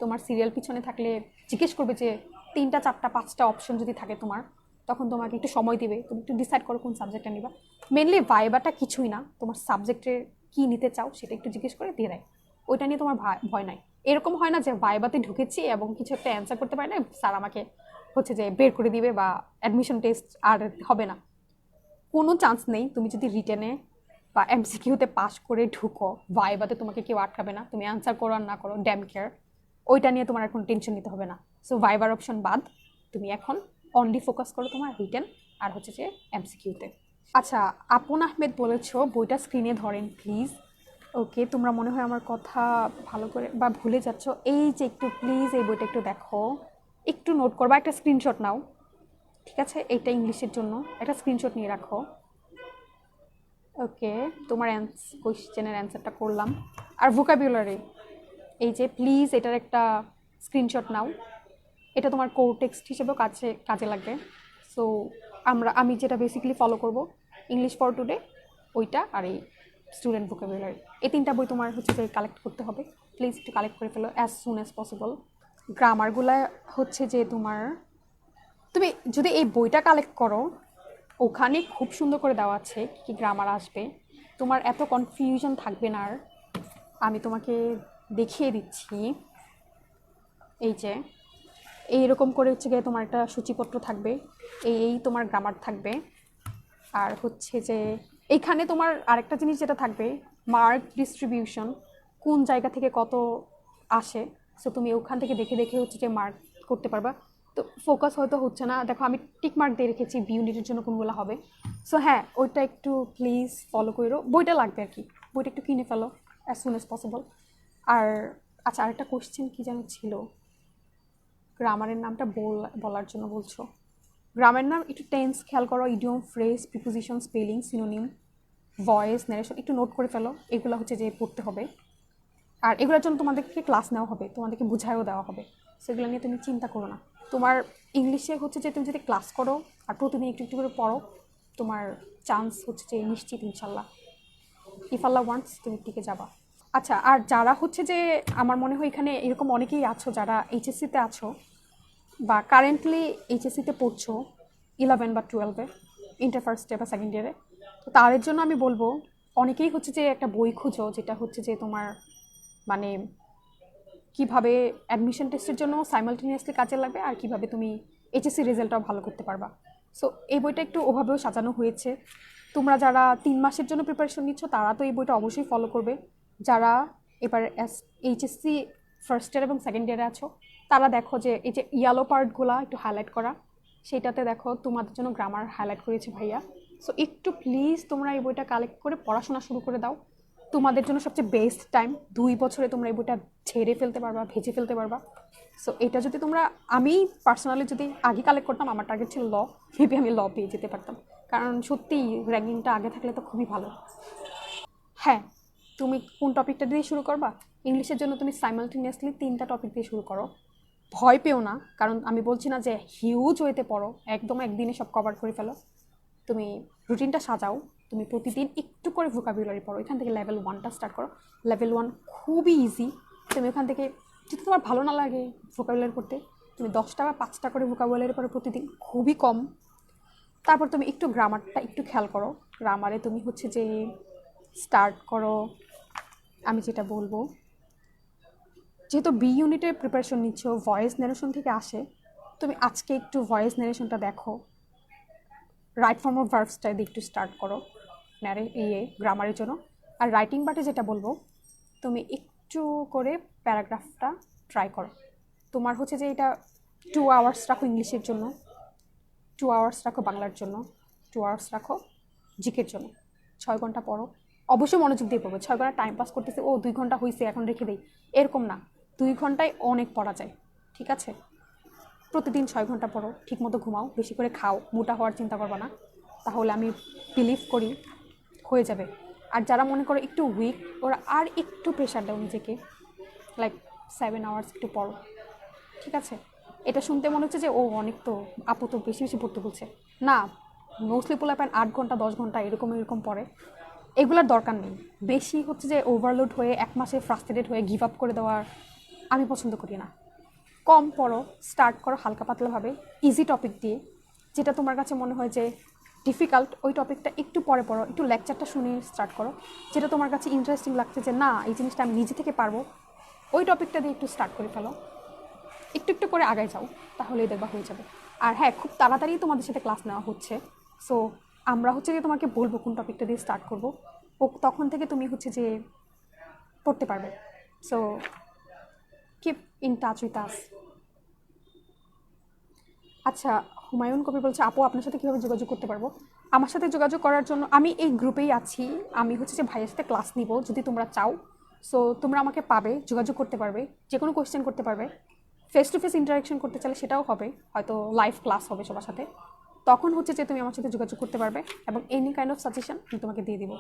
S1: তোমার সিরিয়াল পিছনে থাকলে জিজ্ঞেস করবে যে 3টা 4টা 5টা অপশন যদি থাকে তোমার, তখন তোমাকে একটু সময় দিবে, তুমি একটু ডিসাইড করো কোন সাবজেক্টটা নিবা। মেনলি ভাইবাটা কিছুই না, তোমার সাবজেক্টের কী নিতে চাও সেটা একটু জিজ্ঞেস করে দিয়ে দেয়, ওইটা নিয়ে তোমার ভয় নাই। এরকম হয় না যে ভাইবাতে ঢুকেছি এবং কিছু একটা অ্যান্সার করতে পারি না, স্যার আমাকে হচ্ছে যে বের করে দিবে বা অ্যাডমিশন টেস্ট আর হবে না। কোনো চান্স নেই। তুমি যদি রিটেনে বা এমসিকিউতে পাস করে ঢুকো, ভাইবাতে তোমাকে কেউ আটকাবে না, তুমি অ্যান্সার করো আর না করো ড্যাম কেয়ার, ওইটা নিয়ে তোমার এখন টেনশন নিতে হবে না। সো ভাইবার অপশন বাদ, তুমি এখন অনলি ফোকাস করো তোমার রিটেন আর হচ্ছে যে এমসিকিউতে। আচ্ছা, আপন আহমেদ বলেছো বইটা স্ক্রিনে ধরেন প্লিজ। ওকে, তোমরা মনে হয় আমার কথা ভালো করে বা ভুলে যাচ্ছ। এই যে একটু প্লিজ এই বইটা একটু দেখো, একটু নোট করবা, একটা স্ক্রিনশট নাও, ঠিক আছে? এইটা ইংলিশের জন্য একটা স্ক্রিনশট নিয়ে রাখো। ওকে, তোমার কোয়েশ্চেনের অ্যান্সারটা করলাম। আর ভোকাবুলারি, এই যে প্লিজ এটার একটা স্ক্রিনশট নাও, এটা তোমার কোর টেক্সট হিসেবেও কাজে লাগবে। সো আমি যেটা বেসিক্যালি ফলো করব, ইংলিশ ফর টুডে ওইটা, আর এই স্টুডেন্ট ভোকাবুলারি, এই 3টা বই তোমার হচ্ছে যে কালেক্ট করতে হবে। প্লিজ একটু কালেক্ট করে ফেলো অ্যাজ সুন অ্যাজ পসিবল। গ্রামারগুলা হচ্ছে যে তুমি যদি এই বইটা কালেক্ট করো, ওখানে খুব সুন্দর করে দেওয়া আছে কি গ্রামার আসবে, তোমার এত কনফিউশন থাকবে না আর। আমি তোমাকে দেখিয়ে দিচ্ছি, এই যে এইরকম করে হচ্ছে গিয়ে তোমার একটা সূচিপত্র থাকবে, এই তোমার গ্রামার থাকবে। আর হচ্ছে যে এইখানে তোমার আরেকটা জিনিস যেটা থাকবে, মার্ক ডিস্ট্রিবিউশন, কোন জায়গা থেকে কত আসে। সো তুমি ওখান থেকে দেখে দেখে হচ্ছে যে মার্ক করতে পারবা। তো ফোকাস হয়তো হচ্ছে না, দেখো আমি টিক মার্ক দিয়ে রেখেছি বি ইউনিটের জন্য কোনগুলো হবে। সো হ্যাঁ, ওইটা একটু প্লিজ ফলো করো, বইটা লাগবে আর কি, বইটা একটু কিনে ফেলো অ্যাজ সুন অ্যাজ পসিবল। আর আচ্ছা, আরেকটা কোশ্চেন কী যেন ছিল, গ্রামারের নামটা বলার জন্য বলছো। গ্রামের নাম একটু টেন্স খেয়াল করো, idiom, phrase, preposition, spelling, synonym, voice, narration একটু নোট করে ফেলো, এগুলো হচ্ছে যে পড়তে হবে। আর এগুলোর জন্য তোমাদেরকে ক্লাস নেওয়া হবে, তোমাদেরকে বুঝায়ও দেওয়া হবে, সেগুলো নিয়ে তুমি চিন্তা করো না। তোমার ইংলিশে হচ্ছে যে তুমি যদি ক্লাস করো আর প্রতিদিন একটু একটু করে পড়ো, তোমার চান্স হচ্ছে যে নিশ্চিত ইনশাল্লাহ, ইফ আল্লাহ ওয়ান্টস তুমি টিকে যাবা। আচ্ছা, আর যারা হচ্ছে যে আমার মনে হয় এখানে এরকম অনেকেই আছো যারা এইচএসসিতে আছো বা কারেন্টলি এইচএসসিতে পড়ছো 11 বা 12-এ, ইন্টার ফার্স্ট ইয়ার বা সেকেন্ড ইয়ারে, তো তাদের জন্য আমি বলবো অনেকেই হচ্ছে যে একটা বই খুঁজো যেটা হচ্ছে যে তোমার মানে কিভাবে অ্যাডমিশন টেস্টের জন্য সাইমালটেনিয়াসলি কাজে লাগবে আর কিভাবে তুমি এইচএসসি রেজাল্টটাও ভালো করতে পারবা। সো এই বইটা একটু ওভাবেও সাজানো হয়েছে। তোমরা যারা 3 মাসের জন্য প্রিপারেশন নিচ্ছ তারা তো এই বইটা অবশ্যই ফলো করবে। যারা এবার এইচএসসি ফার্স্ট ইয়ার এবং সেকেন্ড ইয়ারে আছো তারা দেখো যে এই যে ইয়েলো পার্টগুলো একটু হাইলাইট করা, সেটাতে দেখো তোমাদের জন্য গ্রামার হাইলাইট করেছে ভাইয়া। সো একটু প্লিজ তোমরা এই বইটা কালেক্ট করে পড়াশোনা শুরু করে দাও, তোমাদের জন্য সবচেয়ে বেস্ট টাইম। 2 বছরে তোমরা এই বইটা ঝেড়ে ফেলতে পারবা, ভেজে ফেলতে পারবা। সো এটা যদি তোমরা, আমি পার্সোনালি যদি আগে কালেক্ট করতাম, আমার টার্গেট ছিল ল, মেবি আমি ল পেয়ে যেতে পারতাম, কারণ সত্যিই র্যাঙ্কিংটা আগে থাকলে তো খুবই ভালো। হ্যাঁ, তুমি কোন টপিকটা দিয়ে শুরু করবা? ইংলিশের জন্য তুমি সাইমালটেনিয়াসলি 3টা টপিক দিয়ে শুরু করো, ভয় পেও না, কারণ আমি বলছি না যে হিউজ ওয়েতে পড়ো, একদম একদিনে সব কভার করে ফেলো। তুমি রুটিনটা সাজাও, তুমি প্রতিদিন একটু করে ভোকাবুলারি পড়ো, এখান থেকে লেভেল 1টা স্টার্ট করো। লেভেল 1 খুবই ইজি, তুমি ওখান থেকে যদি তোমার ভালো না লাগে ভোকাবুলারি করতে, তুমি 10টা বা 5টা করে ভোকাবুলারি পড়ো প্রতিদিন, খুবই কম। তারপর তুমি একটু গ্রামারটা একটু খেয়াল করো। গ্রামারে তুমি হচ্ছে যে স্টার্ট করো, আমি যেটা বলবো, যেহেতু বি ইউনিটের প্রিপারেশন নিচ্ছ, ভয়েস ন্যারেশন থেকে আসে, তুমি আজকে একটু ভয়েস ন্যারেশনটা দেখো, রাইট ফর্ম অফ ভার্বসটা দিয়ে একটু স্টার্ট করো গ্রামারের জন্য। আর রাইটিং পার্টে যেটা বলবো, তুমি একটু করে প্যারাগ্রাফটা ট্রাই করো। তোমার হচ্ছে যে এটা 2 আওয়ার্স রাখো ইংলিশের জন্য, 2 আওয়ার্স রাখো বাংলার জন্য, 2 আওয়ার্স রাখো জিকের জন্য। 6 ঘন্টা পড়ো, অবশ্যই মনোযোগ দিয়ে পড়বে। 6 ঘন্টা টাইম পাস করতেছে, ও 2 ঘন্টা হয়েছে এখন রেখে দেই, এরকম না। 2 ঘন্টায় অনেক পড়া যায়, ঠিক আছে? প্রতিদিন 6 ঘন্টা পড়ো, ঠিকমতো ঘুমাও, বেশি করে খাও, মোটা হওয়ার চিন্তা করবা না, তাহলে আমি বিলিভ করি হয়ে যাবে। আর যারা মনে করো একটু উইক, ওরা আর একটু প্রেশার দাও নিজেকে, লাইক 7 আওয়ার্স একটু পড়ো, ঠিক আছে? এটা শুনতে মনে হচ্ছে যে ও অনেক, তো আপু তো বেশি বেশি পড়তে বলছে। না, মোস্টলি পোলাপান 8 ঘন্টা 10 ঘন্টা এরকম এরকম পড়ে, এগুলোর দরকার নেই। বেশি হচ্ছে যে ওভারলোড হয়ে 1 মাসে ফ্রাস্ট্রেটেড হয়ে গিভ আপ করে দেওয়ার আমি পছন্দ করি না। কম পড়ো, স্টার্ট করো হালকা পাতলাভাবে, ইজি টপিক দিয়ে। যেটা তোমার কাছে মনে হয় যে ডিফিকাল্ট, ওই টপিকটা একটু পরে পড়ো, একটু লেকচারটা শুনে স্টার্ট করো। যেটা তোমার কাছে ইন্টারেস্টিং লাগছে যে না এই জিনিসটা আমি নিজে থেকে পারবো, ওই টপিকটা দিয়ে একটু স্টার্ট করে ফেলো, একটু একটু করে আগায় যাও, তাহলেই দেখবা হয়ে যাবে। আর হ্যাঁ, খুব তাড়াতাড়ি তোমাদের সাথে ক্লাস নেওয়া হচ্ছে, সো আমরা হচ্ছে যে তোমাকে বলবো কোন টপিকটা দিয়ে স্টার্ট করবো, ও তখন থেকে তুমি হচ্ছে যে পড়তে পারবে। So keep in touch with us. আচ্ছা, হুমায়ুন কবির বলছে আপু আপনার সাথে কীভাবে যোগাযোগ করতে পারবো? আমার সাথে যোগাযোগ করার জন্য আমি এই গ্রুপেই আছি, আমি হচ্ছে যে ভাইয়ের সাথে ক্লাস নিব যদি তোমরা চাও। সো তোমরা আমাকে পাবে, যোগাযোগ করতে পারবে, যে কোনো কোয়েশ্চেন করতে পারবে। ফেস টু ফেস ইন্টারাকশন করতে চাইলে সেটাও হবে, হয়তো লাইভ ক্লাস হবে সবার সাথে, তখন হচ্ছে যে তুমি আমার সাথে যোগাযোগ করতে পারবে এবং এনি কাইন্ড অফ সাজেশন আমি তোমাকে দিয়ে দিব।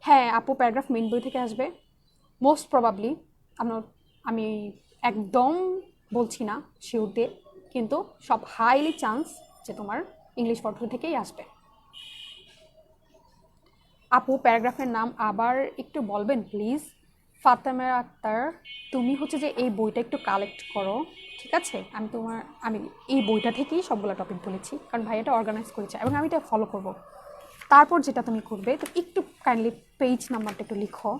S1: হ্যাঁ আপু, প্যারাগ্রাফ মেইন বই থেকে আসবে মোস্ট প্রবাবলি। আমি একদম বলছি না শিওর দিয়ে, কিন্তু সব হাইলি চান্স যে তোমার ইংলিশ পত্র থেকেই আসবে। আপু প্যারাগ্রাফের নাম আবার একটু বলবেন প্লিজ? ফাতেমা আক্তার, তুমি হচ্ছে যে এই বইটা একটু কালেক্ট করো, ঠিক আছে? আমি এই বইটা থেকেই সবগুলো টপিক বলেছি, কারণ ভাই এটা অর্গানাইজ করেছে এবং আমি এটা ফলো করব। তারপর যেটা তুমি করবে, তো একটু কাইন্ডলি পেজ নাম্বারটা একটু লিখো।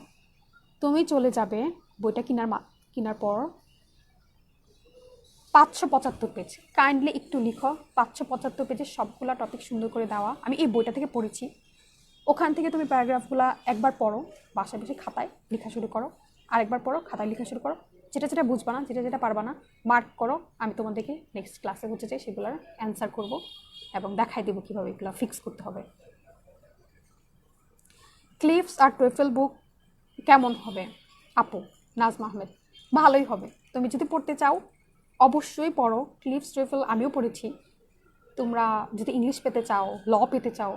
S1: তুমি চলে যাবে বইটা কেনার পর 575 পেজ, কাইন্ডলি একটু লিখো। 575 পেজের সবগুলা টপিক সুন্দর করে দেওয়া, আমি এই বইটা থেকে পড়েছি। ওখান থেকে তুমি প্যারাগ্রাফগুলো একবার পড়ো, বাসায় বসে খাতায় লেখা শুরু করো, আরেকবার পড়ো, খাতায় লেখা শুরু করো। যেটা যেটা বুঝবা না, যেটা যেটা পারবা না মার্ক করো, আমি তোমাদেরকে নেক্সট ক্লাসে হচ্ছে যে সেগুলোর অ্যান্সার করব এবং দেখাই দেবো কীভাবে এগুলো ফিক্স করতে হবে। ক্লিপস আর টোয়েফেল বুক কেমন হবে আপু? নাজমা আহমেদ, ভালোই হবে। তুমি যদি পড়তে চাও অবশ্যই পড়ো, ক্লিপস টোয়েফেল আমিও পড়েছি। তোমরা যদি ইংলিশ পেতে চাও, ল পেতে চাও,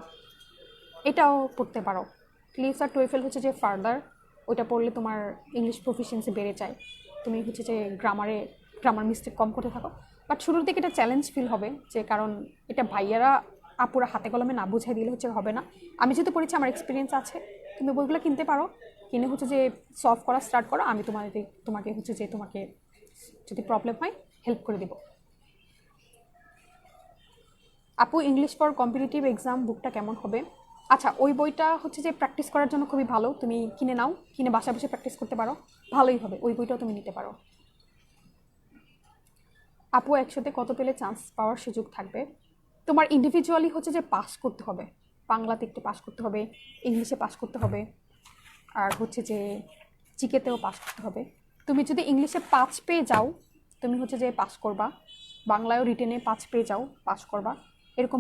S1: এটাও পড়তে পারো। ক্লিপস আর টোয়েফেল হচ্ছে যে ফার্দার, ওইটা পড়লে তোমার ইংলিশ প্রফিসিয়েন্সি বেড়ে যায়, তুমি হচ্ছে যে গ্রামার মিস্টেক কম করতে থাকো। বাট শুরুর দিকে এটা চ্যালেঞ্জ ফিল হবে, যে কারণ এটা ভাইয়ারা আপুরা হাতে কলমে না বুঝাই দিলে হচ্ছে হবে না। আমি যেহেতু পড়েছি, আমার এক্সপিরিয়েন্স আছে। তুমি বইগুলো কিনতে পারো, কিনে হচ্ছে যে সলভ করা স্টার্ট করো, আমি তোমাকে হচ্ছে যে তোমাকে যদি প্রবলেম হয় হেল্প করে দেবো। আপু ইংলিশ ফর কম্পিটিটিভ এক্সাম বুকটা কেমন হবে? আচ্ছা, ওই বইটা হচ্ছে যে প্র্যাকটিস করার জন্য খুবই ভালো, তুমি কিনে নাও, কিনে বাসায় বসে প্র্যাকটিস করতে পারো, ভালোই হবে, ওই বইটাও তুমি নিতে পারো। আপু 100-তে কত পেলে চান্স পাওয়ার সুযোগ থাকবে? তোমার ইন্ডিভিজুয়ালি হচ্ছে যে পাস করতে হবে, বাংলাতে একটু পাস করতে হবে, ইংলিশে পাস করতে হবে, আর হচ্ছে যে জিকেতেও পাস করতে হবে। তুমি যদি ইংলিশে 5 পেয়ে যাও, তুমি হচ্ছে যে পাস করবা, বাংলায়ও রিটেনে 5 পেয়ে যাও, পাস করবা, এরকম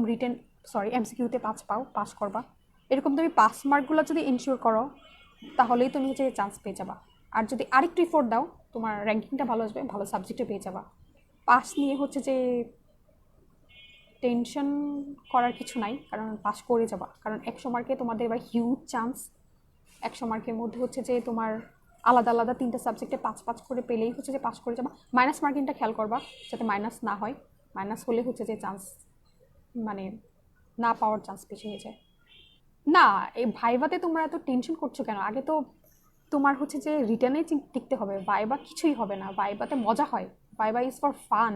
S1: এমসিকিউতে 5 পাও, পাস করবা। এরকম তুমি পাস মার্কগুলো যদি ইনশিওর করো, তাহলেই তুমি হচ্ছে চান্স পেয়ে যাবা। আর যদি আরেকটু এফোর্ট দাও, তোমার র্যাঙ্কিংটা ভালো আসবে, ভালো সাবজেক্টে পেয়ে যাবা। পাস নিয়ে হচ্ছে যে টেনশন করার কিছু নাই, কারণ পাস করে যাবা, কারণ 100 মার্কে তোমাদের এবার হিউজ চান্স। 100 মার্কের মধ্যে হচ্ছে যে তোমার আলাদা আলাদা 3টা সাবজেক্টে 5-5 করে পেলেই হচ্ছে যে পাস করে যাবা। মাইনাস মার্কিংটা খেয়াল করবা যাতে মাইনাস না হয়, মাইনাস হলে হচ্ছে যে চান্স মানে না পাওয়ার চান্স বেশি হয়ে যায়। না, এই ভাইভাতে তোমরা এত টেনশন করছো কেন? আগে তো তোমার হচ্ছে যে রিটেনে টিকতে হবে, ভাইবা কিছুই হবে না, ভাইবাতে মজা হয়, viva is for fun.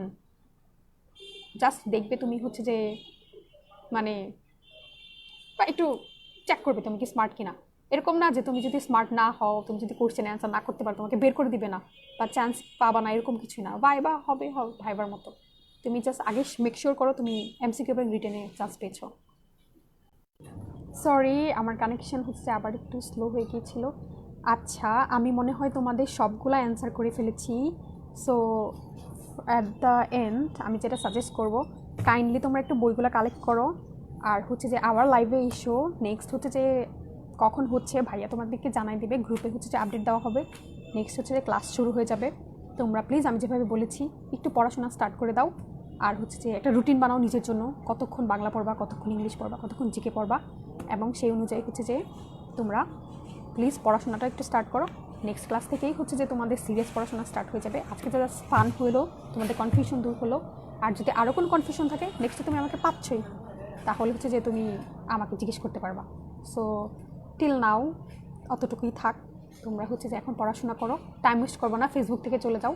S1: Just দেখবে তুমি হচ্ছে যে মানে বা একটু চেক করবে তুমি কি স্মার্ট কিনা। এরকম না যে তুমি যদি স্মার্ট না হও, তুমি যদি কোশ্চেন অ্যান্সার না করতে পারো তোমাকে বের করে দিবে না বা চান্স পাবা না, এরকম কিছুই না। ভাইবা হবে ভাইবার মতো। তুমি জাস্ট আগে মেক শিওর করো তুমি এমসিকিউ এবং রিটেনে চান্স পেয়েছো। সরি, আমার কানেকশন হচ্ছে আবার একটু স্লো হয়ে গিয়েছিল। আচ্ছা, আমি মনে হয় তোমাদের সবগুলা অ্যান্সার করে ফেলেছি। সো অ্যাট দ্য এন্ড আমি যেটা সাজেস্ট করব, কাইন্ডলি তোমরা একটু বইগুলো কালেক্ট করো। আর হচ্ছে যে আবার লাইভে ইস্যু নেক্সট হচ্ছে যে কখন হচ্ছে ভাইয়া তোমাদেরকে জানাই দিবে, গ্রুপে হচ্ছে যে আপডেট দেওয়া হবে। নেক্সট হচ্ছে যে ক্লাস শুরু হয়ে যাবে। তোমরা প্লিজ আমি যেভাবে বলেছি একটু পড়াশোনা স্টার্ট করে দাও। আর হচ্ছে যে একটা রুটিন বানাও নিজের জন্য, কতক্ষণ বাংলা পড়বা, কতক্ষণ ইংলিশ পড়বা, কতক্ষণ জিকে পড়বা, এবং সেই অনুযায়ী হচ্ছে যে তোমরা প্লিজ পড়াশোনাটা একটু স্টার্ট করো। নেক্সট ক্লাস থেকেই হচ্ছে যে তোমাদের সিরিয়াস পড়াশোনা স্টার্ট হয়ে যাবে। আজকে তো জাস্ট ফান হলো, তোমাদের কনফিউশন দূর হলো। আর যদি আরও কোনো কনফিউশন থাকে নেক্সটে তুমি আমাকে পাচ্ছই, তাহলে হচ্ছে যে তুমি আমাকে জিজ্ঞেস করতে পারবা। সো টিল নাও অতটুকুই থাক। তোমরা হচ্ছে যে এখন পড়াশোনা করো, টাইম ওয়েস্ট করবো না, ফেসবুক থেকে চলে যাও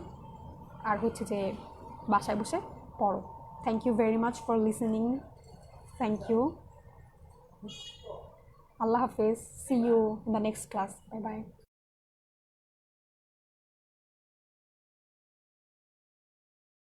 S1: আর হচ্ছে যে বাসায় বসে পড়ো। Thank you very much for listening. Thank you. Allah Hafiz. See you in the next class. Bye bye.